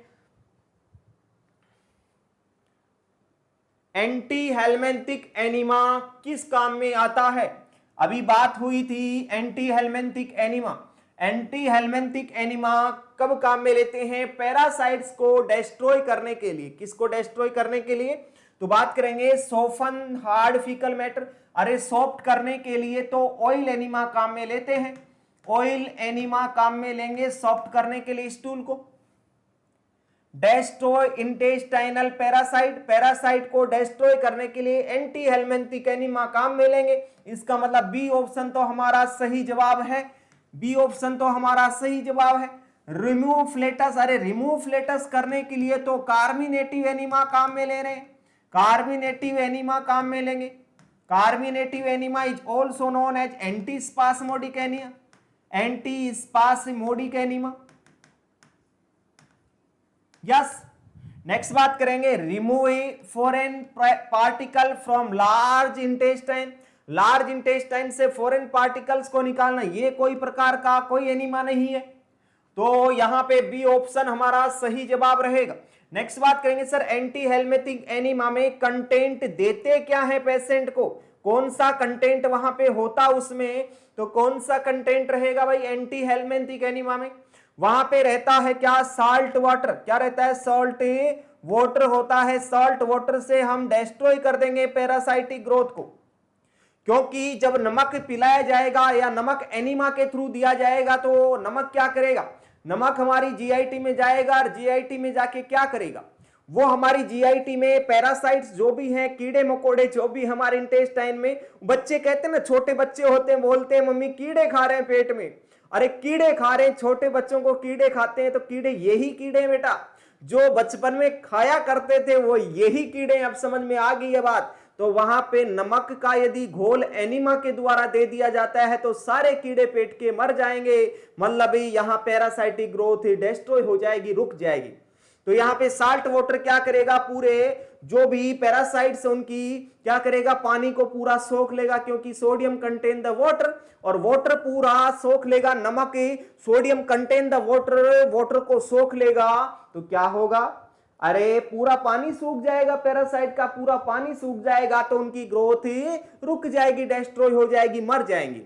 एंटी हेलमिंथिक एनीमा किस काम में आता है? अभी बात हुई थी anti helminthic enema. Anti helminthic enema कब काम में लेते हैं? पैरासाइट्स को डिस्ट्रॉय करने के लिए। किसको डिस्ट्रॉय करने के लिए? तो बात करेंगे सोफन हार्ड फीकल मैटर, अरे सॉफ्ट करने के लिए तो ऑयल एनीमा काम में लेते हैं। ऑयल एनीमा काम में लेंगे सॉफ्ट करने के लिए स्टूल को। डेस्ट्रॉय इंटेस्टाइनल पैरासाइट, पैरासाइट को डिस्ट्रॉय करने के लिए एंटी हेलमिंथिक एनीमा काम में लेंगे। इसका मतलब बी ऑप्शन तो हमारा सही जवाब है। बी ऑप्शन तो हमारा सही जवाब है। रिमूव फ्लेटस, अरे रिमूव फ्लेटस करने के लिए तो कार्मिनेटिव एनीमा काम में ले रहे हैं। कार्मिनेटिव एनीमा काम में लेंगे। Carminative enema is also known as anti spasmodic enema, anti spasmodic enema. Yes. Next बात करेंगे remove foreign particle from large intestine. Large intestine से फॉरेन पार्टिकल्स को निकालना, ये कोई प्रकार का कोई एनीमा नहीं है। तो यहां पे बी ऑप्शन हमारा सही जवाब रहेगा। नेक्स्ट बात करेंगे सर एंटी हेलमिंथिक एनीमा में कंटेंट देते क्या है पेशेंट को? कौन सा कंटेंट वहां पे होता उसमें? तो कौन सा कंटेंट रहेगा भाई एंटी हेलमिंथिक एनीमा में? वहां पे रहता है क्या? Salt water. क्या रहता है? सॉल्ट वाटर होता है। सॉल्ट वाटर से हम डिस्ट्रॉय कर देंगे पैरासाइटिक ग्रोथ को, क्योंकि जब नमक पिलाया जाएगा या नमक एनीमा के थ्रू दिया जाएगा तो नमक क्या करेगा? नमक हमारी जीआईटी में जाएगा और जीआईटी में जाके क्या करेगा? वो हमारी जीआईटी में पैरासाइट्स जो भी हैं, कीड़े मकोड़े जो भी हमारे इंटेस्टाइन में, बच्चे कहते हैं ना, छोटे बच्चे होते हैं, बोलते हैं मम्मी कीड़े खा रहे हैं पेट में। अरे कीड़े खा रहे हैं, छोटे बच्चों को कीड़े खाते हैं तो कीड़े यही कीड़े हैं बेटा जो बचपन में खाया करते थे, वो यही कीड़े। अब समझ में आ गई है बात? तो वहां पे नमक का यदि घोल एनीमा के द्वारा दे दिया जाता है तो सारे कीड़े पेट के मर जाएंगे, मतलब यहाँ पैरासाइटिक ग्रोथ डिस्ट्रॉय हो जाएगी, रुक जाएगी। तो यहाँ पे साल्ट वाटर क्या करेगा? पूरे जो भी पैरासाइट्स उनकी क्या करेगा? पानी को पूरा सोख लेगा, क्योंकि सोडियम कंटेन द वाटर, और वाटर पूरा सोख लेगा नमक। Sodium contain the water, water को सोख लेगा तो क्या होगा? अरे पूरा पानी सूख जाएगा, पैरासाइट का पूरा पानी सूख जाएगा तो उनकी ग्रोथ रुक जाएगी, डिस्ट्रॉय हो जाएगी, मर जाएंगी।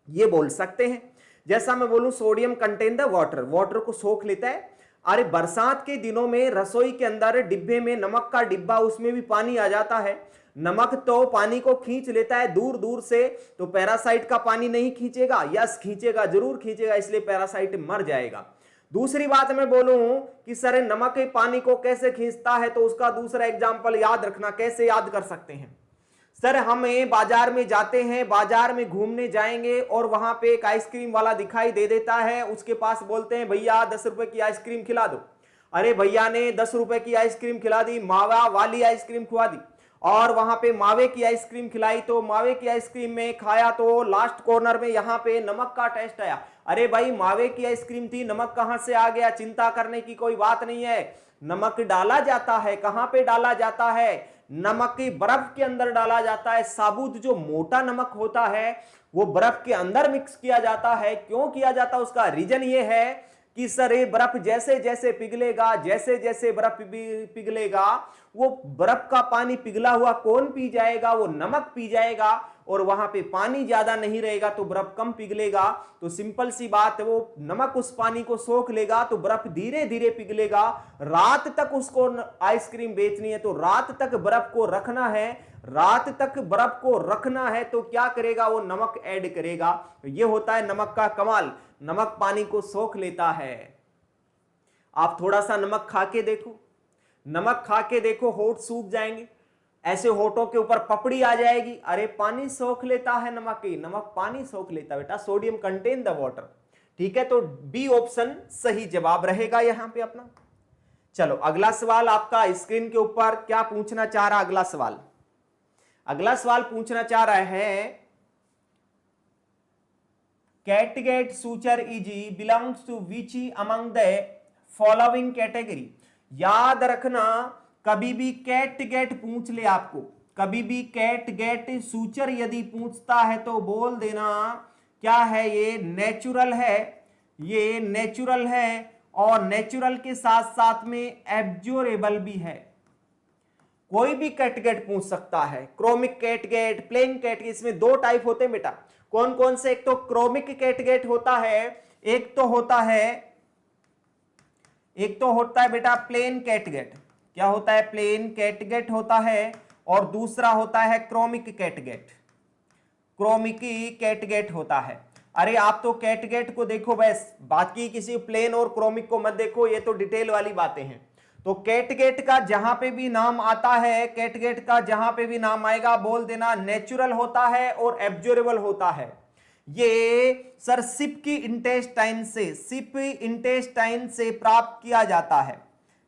ये बोल सकते हैं। जैसा मैं बोलूं sodium contain the water, water को सोख लेता है। अरे बरसात के दिनों में रसोई के अंदर डिब्बे में नमक का डिब्बा, उसमें भी पानी आ जाता है। नमक तो पानी को खींच लेता है दूर दूर से, तो पैरासाइट का पानी नहीं खींचेगा? यस खींचेगा, जरूर खींचेगा, इसलिए पैरासाइट मर जाएगा। दूसरी बात मैं बोलूं कि सर नमक के पानी को कैसे खींचता है, तो उसका दूसरा एग्जांपल याद रखना। कैसे याद कर सकते हैं? सर हमें बाजार में जाते हैं, बाजार में घूमने जाएंगे और वहां पे एक आइसक्रीम वाला दिखाई दे देता है, उसके पास बोलते हैं भैया 10 रुपए की आइसक्रीम खिला दो। अरे भैया ने 10 रुपए की आइसक्रीम खिला दी, मावा वाली आइसक्रीम खुआ दी, और वहां पे मावे की आइसक्रीम खिलाई तो मावे की आइसक्रीम में खाया तो लास्ट कॉर्नर में यहाँ पे नमक का टेस्ट आया। अरे भाई मावे की आइसक्रीम थी, नमक कहां से आ गया? चिंता करने की कोई बात नहीं है, नमक डाला जाता है। कहां पे डाला जाता है? नमक की बर्फ के अंदर डाला जाता है। साबुत जो मोटा नमक होता है वो बर्फ के अंदर मिक्स किया जाता है। क्यों किया जाता है? उसका रीजन ये है कि सर ये बर्फ जैसे जैसे पिघलेगा, जैसे जैसे बर्फ पिघलेगा वो बर्फ का पानी पिघला हुआ कौन पी जाएगा, वो नमक पी जाएगा, और वहां पे पानी ज्यादा नहीं रहेगा तो बर्फ कम पिघलेगा। तो सिंपल सी बात है, वो नमक उस पानी को सोख लेगा तो बर्फ धीरे धीरे पिघलेगा। रात तक उसको आइसक्रीम बेचनी है तो रात तक बर्फ को रखना है, रात तक बर्फ को रखना है तो क्या करेगा, वो नमक ऐड करेगा। तो ये होता है नमक का कमाल, नमक पानी को सोख लेता है। आप थोड़ा सा नमक खा के देखो, नमक खा के देखो, होठ सूख जाएंगे, ऐसे होठों के ऊपर पपड़ी आ जाएगी। अरे पानी सोख लेता है नमक, ही नमक पानी सोख लेता बेटा, सोडियम कंटेन द वाटर। ठीक है, तो बी ऑप्शन सही जवाब रहेगा यहां पे अपना। चलो अगला सवाल आपका स्क्रीन के ऊपर क्या पूछना चाह रहा, अगला सवाल, अगला सवाल पूछना चाह रहा है, catgut suture is belongs to which among the following category. याद रखना, कभी भी कैटगेट पूछ ले आपको, कभी भी कैटगेट सूचर यदि पूछता है तो बोल देना क्या है, ये नेचुरल है, ये नेचुरल है, और नेचुरल के साथ साथ में एब्जॉर्बेबल भी है। कोई भी कैटगेट पूछ सकता है, क्रोमिक कैटगेट, प्लेन कैटगेट, इसमें दो टाइप होते हैं बेटा। कौन कौन से, एक तो क्रोमिक कैटगेट होता है, एक तो होता है, एक तो होता है बेटा प्लेन कैटगेट। क्या होता है, प्लेन कैटगेट होता है, और दूसरा होता है क्रोमिक कैटगेट, क्रोमिक कैटगेट होता है। अरे आप तो कैटगेट को देखो बस, बाकी किसी प्लेन और क्रोमिक को मत देखो, ये तो डिटेल वाली बातें हैं। तो कैटगेट का जहां पे भी नाम आता है, कैटगेट का जहां पे भी नाम आएगा बोल देना नेचुरल होता है और एब्जॉर्बेबल होता है। ये सर सिप की इंटेस्टाइन से, सिप इंटेस्टाइन से प्राप्त किया जाता है,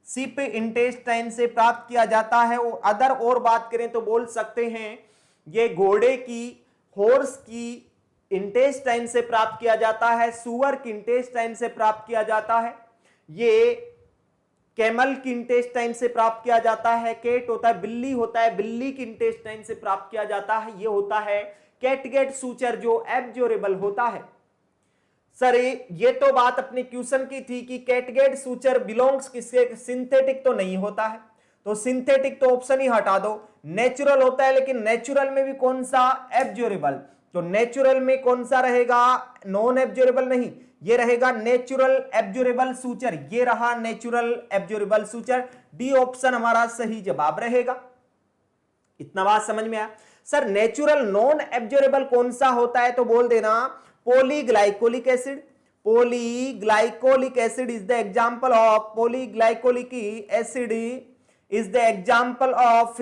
सिप इंटेस्टाइन से प्राप्त किया जाता है। और अदर और बात करें तो बोल सकते हैं ये घोड़े की, हॉर्स की इंटेस्टाइन से प्राप्त किया जाता है, सुअर की इंटेस्टाइन से प्राप्त किया जाता है, ये कैमल की इंटेस्टाइन से प्राप्त किया जाता है, कैट होता है बिल्ली होता है, बिल्ली की इंटेस्टाइन से प्राप्त किया जाता है। ये होता है कैटगेट सूचर जो एब्जॉर्बेबल होता है। सर ये तो बात अपने क्वेश्चन की थी कि कैटगेट सूचर बिलोंग्स किसके, सिंथेटिक तो नहीं होता है, तो सिंथेटिक तो ऑप्शन ही हटा दो। नेचुरल होता है, लेकिन नेचुरल में भी कौन सा, एब्जॉर्बेबल। तो नेचुरल में कौन सा रहेगा, नॉन एब्जॉर्बेबल नहीं, ये रहेगा नेचुरल एब्जॉर्बेबल सूचर, ये रहा natural absorbable suture. D option हमारा सही जवाब रहेगा। इतना बात समझ में आया। सर नेचुरल नॉन एब्जॉर्बेबल कौन सा होता है, तो बोल देना polyglycolic acid, polyglycolic acid is the example of, polyglycolic acid is the example of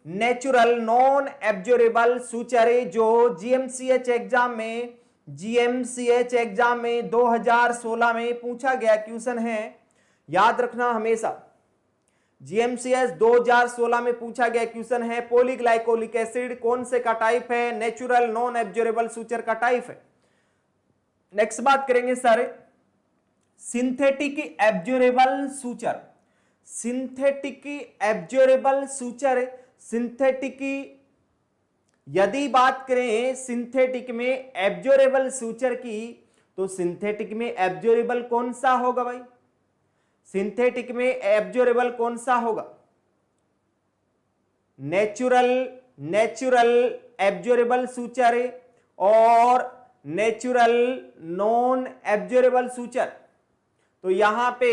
natural non absorbable suture, जो जीएमसीएच एग्जाम में, जीएमसीएच एग्जाम में 2016 में पूछा गया क्वेश्चन है, याद रखना हमेशा। जीएमसीएस 2016 में पूछा गया क्वेश्चन है, पॉलीग्लाइकोलिक एसिड कौन से का टाइप है, नेचुरल नॉन एब्जॉर्बेबल सूचर का टाइप है। नेक्स्ट बात करेंगे sir synthetic absorbable suture, synthetic absorbable suture, synthetic यदि बात करें सिंथेटिक में एब्जॉर्बेबल सूचर की, तो सिंथेटिक में एब्जॉर्बेबल कौन सा होगा भाई, सिंथेटिक में एब्जॉर्बेबल कौन सा होगा, नेचुरल, नेचुरल एब्जॉर्बेबल सूचर और नेचुरल नॉन एब्जॉर्बेबल सूचर। तो यहां पे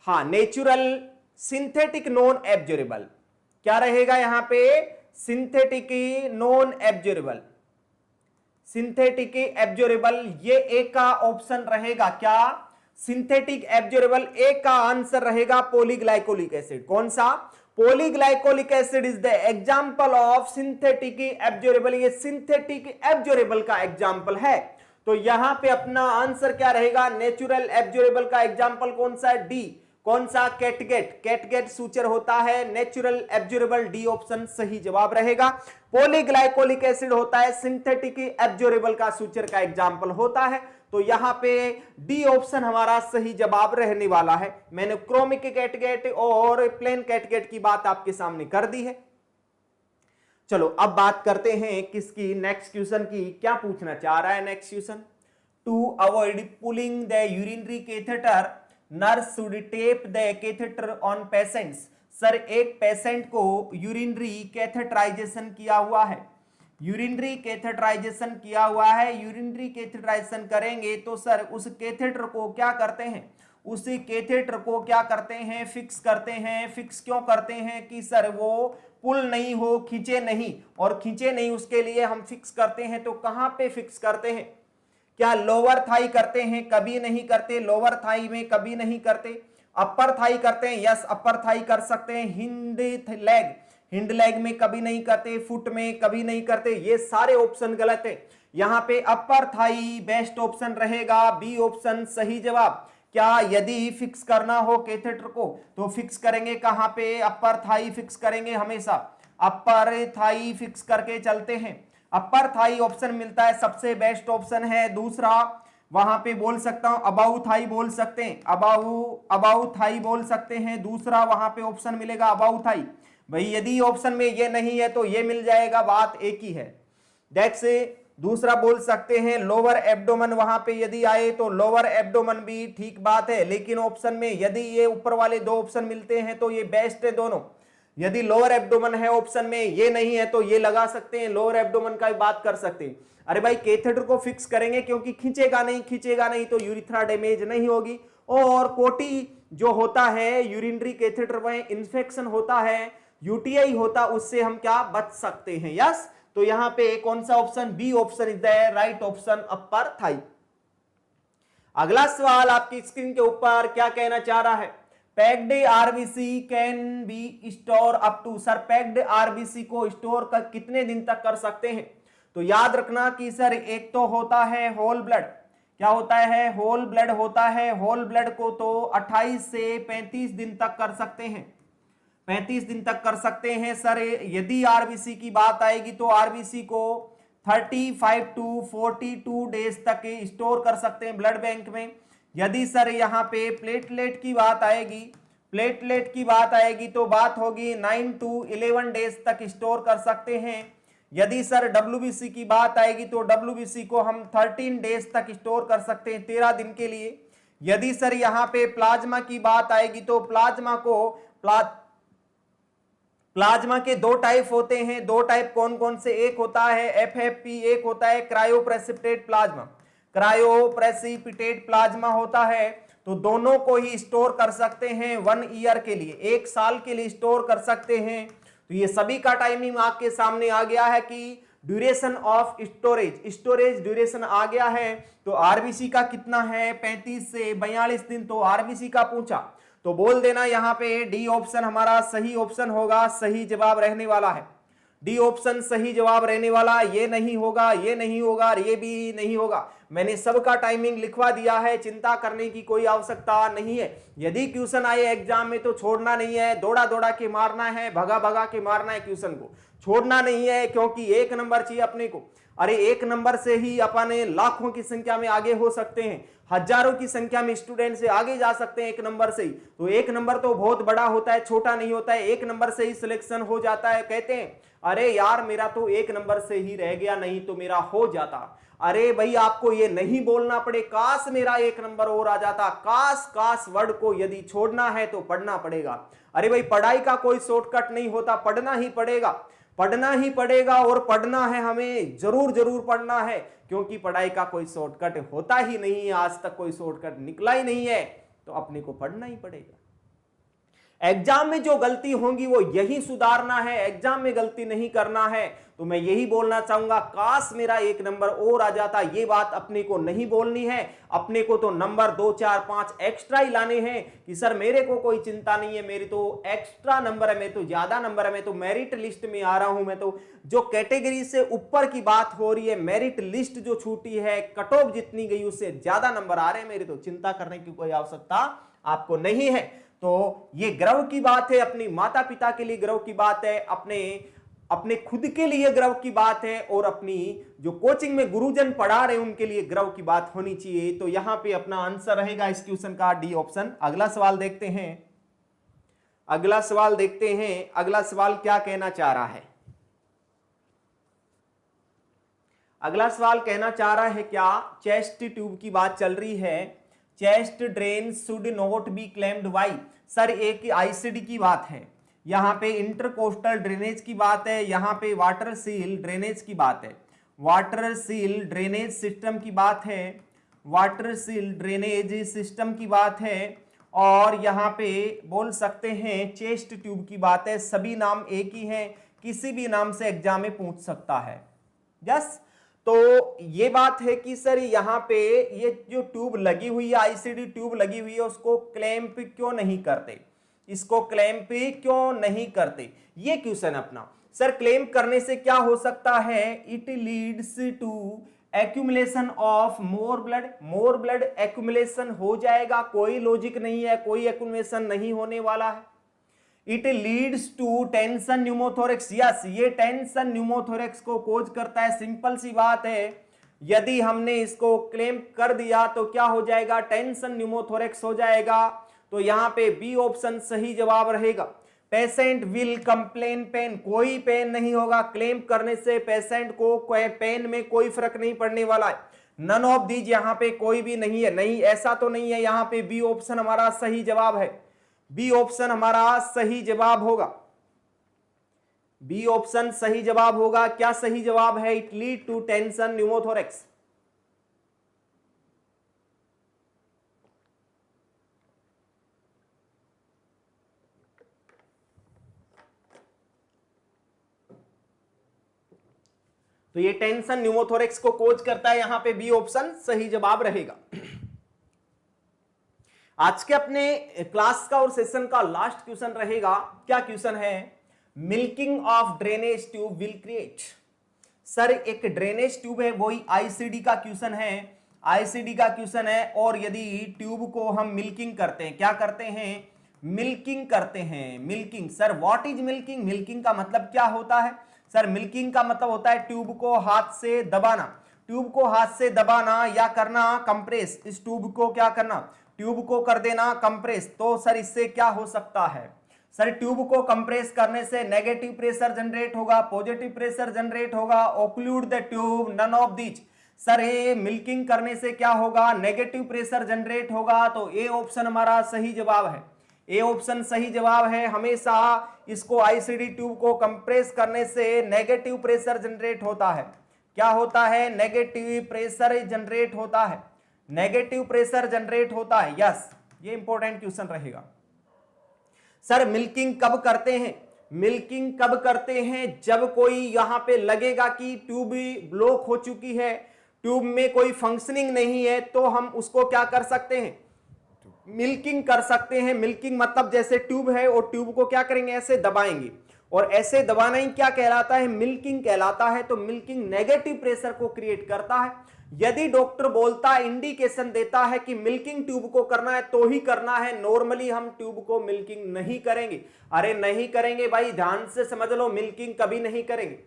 हाँ नेचुरल, सिंथेटिक नॉन एब्जॉर्बेबल क्या रहेगा यहां पे, synthetic non absorbable, synthetic absorbable, ये एक का ऑप्शन रहेगा क्या, सिंथेटिक एब्जॉर्बेबल, एक का आंसर रहेगा पॉलीग्लाइकोलिक एसिड। कौन सा, polyglycolic acid is the example of synthetic absorbable, ये सिंथेटिक एब्जॉर्बेबल का एग्जांपल है। तो यहां पे अपना आंसर क्या रहेगा, नेचुरल एब्जॉर्बेबल का एग्जांपल कौन सा है, डी। कौन सा, कैटगेट, कैटगेट सूचर होता है नेचुरल एब्जॉर्बेबल, डी ऑप्शन सही जवाब रहेगा। पॉलीग्लाइकोलिक एसिड होता है सिंथेटिक एब्जॉर्बेबल का सूचर का एग्जांपल होता है। तो यहां पे डी ऑप्शन हमारा सही जवाब रहने वाला है। मैंने क्रोमिक कैटगेट और प्लेन कैटगेट की बात आपके सामने कर दी है। चलो अब बात करते हैं किसकी, नेक्स्ट क्वेश्चन की। क्या पूछना चाह रहा है next question? To avoid pulling the urinary catheter nurse should tape the catheter on patients. Sir एक पेशेंट को यूरिनरी कैथेटराइजेशन किया हुआ है, यूरिनरी कैथेटराइजेशन किया हुआ है, यूरिनरी कैथेटराइजेशन करेंगे तो सर उस कैथेटर को क्या करते हैं, उसी कैथेटर को क्या करते हैं, फिक्स करते हैं। फिक्स क्यों करते हैं कि सर वो पुल नहीं हो, खींचे नहीं, और खींचे नहीं उसके लिए हम फिक्स करते हैं। तो कहां पे फिक्स करते हैं? क्या लोअर थाई करते हैं? कभी नहीं करते, लोअर थाई में कभी नहीं करते। अपर थाई करते हैं? यस अपर थाई कर सकते हैं। हिंड लेग, हिंड लेग में कभी नहीं करते, फुट में कभी नहीं करते। ये सारे ऑप्शन गलत है। यहां पे अपर थाई बेस्ट ऑप्शन रहेगा, बी ऑप्शन सही जवाब। क्या यदि फिक्स करना हो कैथेटर को तो फिक्स करेंगे कहां पे? अपर थाई फिक्स करेंगे, हमेशा अपर थाई फिक्स करके चलते हैं। अपर थाई ऑप्शन मिलता है, सबसे बेस्ट ऑप्शन है। दूसरा वहां पे बोल सकता हूं अबाउ थाई बोल सकते हैं, अबाउ थाई बोल सकते हैं। दूसरा वहां पे ऑप्शन मिलेगा अबाउ थाई। भाई यदि ऑप्शन में ये नहीं है तो ये मिल जाएगा, बात एक ही है। दैट्स दूसरा बोल सकते हैं लोअर एब्डोमेन, वहां पे यदि आए तो लोअर एब्डोमेन भी ठीक बात है। लेकिन ऑप्शन में यदि ये ऊपर वाले दो ऑप्शन मिलते हैं तो ये बेस्ट है दोनों। यदि लोअर एब्डोमेन है ऑप्शन में, ये नहीं है तो ये लगा सकते हैं, लोअर एब्डोमेन का भी बात कर सकते हैं। अरे भाई कैथेटर को फिक्स करेंगे क्योंकि खींचेगा नहीं, खींचेगा नहीं तो यूरिथ्रा डैमेज नहीं होगी। और कोटी जो होता है यूरिनरी कैथेटर में इंफेक्शन होता है, यूटीआई होता, उससे हम क्या बच सकते हैं। यस तो यहां पे कौन सा option, B option is the right option, upper thigh. अगला सवाल आपकी स्क्रीन के ऊपर क्या कहना चाह रहा है? Packed RBC can be store up to. Sir packed RBC को स्टोर कर कितने दिन तक कर सकते हैं? तो याद रखना कि सर एक तो होता है होल ब्लड, क्या होता है, होल ब्लड होता है। होल ब्लड को तो 28 से 35 दिन तक कर सकते हैं, 35 दिन तक कर सकते हैं। सर यदि आरबीसी की बात आएगी तो आरबीसी को 35 टू 42 डेज तक स्टोर कर सकते हैं ब्लड बैंक में। यदि सर यहाँ पे प्लेटलेट की बात आएगी, प्लेटलेट की बात आएगी तो बात होगी 9 टू 11 डेज तक स्टोर कर सकते हैं। यदि सर डब्ल्यूबीसी की बात आएगी तो डब्ल्यूबीसी को हम 13 डेज तक स्टोर कर सकते हैं, 13 दिन के लिए। यदि सर यहाँ पे प्लाज्मा की बात आएगी तो प्लाज्मा को प्लाज्मा के दो टाइप होते हैं, दो टाइप कौन कौन से? एक होता है एफएफपी, एक होता है क्रायोप्रेसिपिटेट प्लाज्मा। क्रायोप्रेसिपिटेट प्लाज्मा होता है तो दोनों को ही स्टोर कर सकते हैं 1 ईयर के लिए, 1 साल के लिए स्टोर कर सकते हैं। तो ये सभी का टाइमिंग आपके सामने आ गया है कि ड्यूरेशन ऑफ स्टोरेज ड्यूरेशन आ गया है। तो आरबीसी का कितना है? 35 से 42 दिन। तो आरबीसी का पूछा तो बोल देना यहाँ पे डी ऑप्शन हमारा सही ऑप्शन होगा, सही जवाब रहने वाला है। डी ऑप्शन सही जवाब रहने वाला, ये नहीं होगा, ये नहीं होगा, ये भी नहीं होगा। मैंने सबका टाइमिंग लिखवा दिया है, चिंता करने की कोई आवश्यकता नहीं है। यदि क्वेश्चन आए एग्जाम में तो छोड़ना नहीं है, दौड़ा दौड़ा के मारना है, भगा भगा के मारना है, क्वेश्चन को छोड़ना नहीं है। क्योंकि 1 नंबर चाहिए अपने को। अरे 1 नंबर से ही अपने लाखों की संख्या में आगे हो सकते हैं, हजारों की संख्या में स्टूडेंट से आगे जा सकते हैं 1 नंबर से ही। तो 1 नंबर तो बहुत बड़ा होता है, छोटा नहीं होता है। 1 नंबर से ही सिलेक्शन हो जाता है। कहते हैं अरे यार मेरा तो 1 नंबर से ही रह गया, नहीं तो मेरा हो जाता। अरे भाई आपको ये नहीं बोलना पड़े काश मेरा 1 नंबर और आ जाता। काश काश वर्ड को यदि छोड़ना है तो पढ़ना पड़ेगा। अरे भाई पढ़ाई का कोई शॉर्टकट नहीं होता, पढ़ना ही पड़ेगा, पढ़ना ही पड़ेगा। और पढ़ना है हमें, जरूर जरूर पढ़ना है, क्योंकि पढ़ाई का कोई शॉर्टकट होता ही नहीं है, आज तक कोई शॉर्टकट निकला ही नहीं है। तो अपने को पढ़ना ही पड़ेगा। एग्जाम में जो गलती होंगी वो यही सुधारना है, एग्जाम में गलती नहीं करना है। तो मैं यही बोलना चाहूंगा काश मेरा 1 नंबर और आ जाता। ये बात अपने को नहीं बोलनी है, अपने को तो नंबर 2 4 5 एक्स्ट्रा ही लाने हैं कि सर मेरे को कोई चिंता नहीं है, मेरी तो एक्स्ट्रा नंबर है, मैं तो ज्यादा नंबर है, मैं तो मेरिट लिस्ट में आ रहा हूं। मैं तो जो कैटेगरी से ऊपर की बात हो रही है, मेरिट लिस्ट जो छूटी है, कट ऑफ जितनी गई उससे ज्यादा नंबर आ रहे हैं मेरे, तो चिंता करने की कोई आवश्यकता आपको नहीं है। तो ये गर्व की बात है, अपनी माता पिता के लिए गर्व की बात है, अपने खुद के लिए गर्व की बात है, और अपनी जो कोचिंग में गुरुजन पढ़ा रहे हैं उनके लिए गर्व की बात होनी चाहिए। तो यहां पे अपना आंसर रहेगा इस क्वेश्चन का डी ऑप्शन। अगला सवाल देखते हैं, अगला सवाल देखते हैं, अगला सवाल क्या कहना चाह रहा है। अगला सवाल कहना चाह रहा है क्या, चेस्ट ट्यूब की बात चल रही है, chest drain should not be clamped why. Sir एक आईसीडी की बात है, यहाँ पे इंटरकोस्टल ड्रेनेज की बात है, यहाँ पे वाटर सील ड्रेनेज की बात है, वाटर सील ड्रेनेज सिस्टम की बात है, वाटर सील ड्रेनेज सिस्टम की बात है, और यहाँ पे बोल सकते हैं चेस्ट ट्यूब की बात है। सभी नाम एक ही हैं, किसी भी नाम से एग्जाम में पूछ सकता है। यस, तो ये बात है कि सर यहाँ पे ये जो ट्यूब लगी हुई है, आईसीडी ट्यूब लगी हुई है, उसको क्लैंप क्यों नहीं करते, इसको क्लैंप क्यों नहीं करते, ये क्वेश्चन अपना। सर क्लैंप करने से क्या हो सकता है, it leads to accumulation of more blood accumulation हो जाएगा, कोई लॉजिक नहीं है, कोई एक्यूमुलेशन नहीं होने वाला है। It leads to tension pneumothorax, yes ये टेंशन न्यूमोथोरेक्स को कोज करता है, सिंपल सी बात है। यदि हमने इसको क्लेम कर दिया तो क्या हो जाएगा, टेंशन न्यूमोथोरेक्स हो जाएगा। तो यहां पे बी ऑप्शन सही जवाब रहेगा। पेशेंट विल कंप्लेन पेन, कोई पेन नहीं होगा, क्लेम करने से पेशेंट को कोई पेन में कोई फर्क नहीं पड़ने वाला है। नन ऑफ दीज यहाँ पे कोई भी नहीं है, नहीं ऐसा तो नहीं है, यहाँ पे बी ऑप्शन हमारा सही जवाब है, बी ऑप्शन हमारा सही जवाब होगा, बी ऑप्शन सही जवाब होगा। क्या सही जवाब है, it lead to tension pneumothorax. तो ये टेंशन न्यूमोथोरेक्स को कोज करता है, यहां पे बी ऑप्शन सही जवाब रहेगा। आज के अपने क्लास का और सेशन का लास्ट क्वेश्चन रहेगा, क्या क्वेश्चन है, milking of drainage tube will create. Sir एक ड्रेनेज ट्यूब है, वही आईसीडी का क्वेश्चन है, आईसीडी का क्वेश्चन है। और यदि ट्यूब को हम मिल्किंग करते हैं, क्या करते हैं, मिल्किंग करते हैं, milking. Sir what is milking, milking का मतलब क्या होता है। सर मिल्किंग का मतलब होता है ट्यूब को हाथ से दबाना, ट्यूब को हाथ से दबाना या करना कंप्रेस, इस ट्यूब को क्या करना, ट्यूब को कर देना कंप्रेस। तो सर इससे क्या हो सकता है, सर ट्यूब को कंप्रेस करने से नेगेटिव प्रेशर जनरेट होगा, पॉजिटिव प्रेशर जनरेट होगा, occlude the tube, none of these. Sir ये मिल्किंग करने से क्या होगा, नेगेटिव प्रेशर जनरेट होगा। तो ए ऑप्शन हमारा सही जवाब है, ए ऑप्शन सही जवाब है। हमेशा इसको आईसीडी ट्यूब को कंप्रेस करने से नेगेटिव प्रेशर जनरेट होता है, क्या होता है, नेगेटिव प्रेशर जनरेट होता है, नेगेटिव प्रेशर जनरेट होता है। यस ये इंपॉर्टेंट क्वेश्चन रहेगा। सर मिल्किंग कब करते हैं, मिल्किंग कब करते हैं, जब कोई यहां पे लगेगा कि ट्यूब ब्लॉक हो चुकी है, ट्यूब में कोई फंक्शनिंग नहीं है, तो हम उसको क्या कर सकते हैं, मिल्किंग कर सकते हैं। मिल्किंग मतलब जैसे ट्यूब है और ट्यूब को क्या करेंगे, ऐसे दबाएंगे, और ऐसे दबाना ही क्या कहलाता है, मिल्किंग कहलाता है। तो मिल्किंग नेगेटिव प्रेशर को क्रिएट करता है। यदि डॉक्टर बोलता है, इंडिकेशन देता है कि मिल्किंग ट्यूब को करना है तो ही करना है, नॉर्मली हम ट्यूब को मिल्किंग नहीं करेंगे। अरे नहीं करेंगे भाई, ध्यान से समझ लो, मिल्किंग कभी नहीं करेंगे।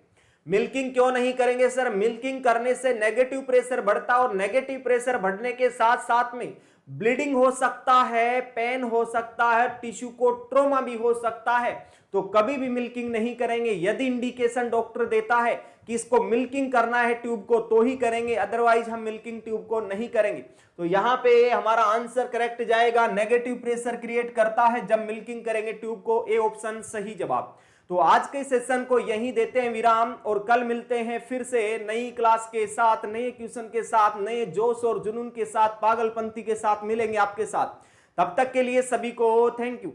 मिल्किंग क्यों नहीं करेंगे सर, मिल्किंग करने से नेगेटिव प्रेशर बढ़ता है, और नेगेटिव प्रेशर बढ़ने के साथ साथ में ब्लीडिंग हो सकता है, पेन हो सकता है, टिश्यू को ट्रोमा भी हो सकता है। तो कभी भी मिल्किंग नहीं करेंगे। यदि इंडिकेशन डॉक्टर देता है कि इसको मिल्किंग करना है ट्यूब को तो ही करेंगे, अदरवाइज हम मिल्किंग ट्यूब को नहीं करेंगे। तो यहां पे हमारा आंसर करेक्ट जाएगा, नेगेटिव प्रेशर क्रिएट करता है जब मिल्किंग करेंगे ट्यूब को, ए ऑप्शन सही जवाब। तो आज के सेशन को यहीं देते हैं विराम, और कल मिलते हैं फिर से नई क्लास के साथ, नए क्वेश्चन के साथ, नए जोश और जुनून के साथ, पागलपंती के साथ मिलेंगे आपके साथ। तब तक के लिए सभी को थैंक यू।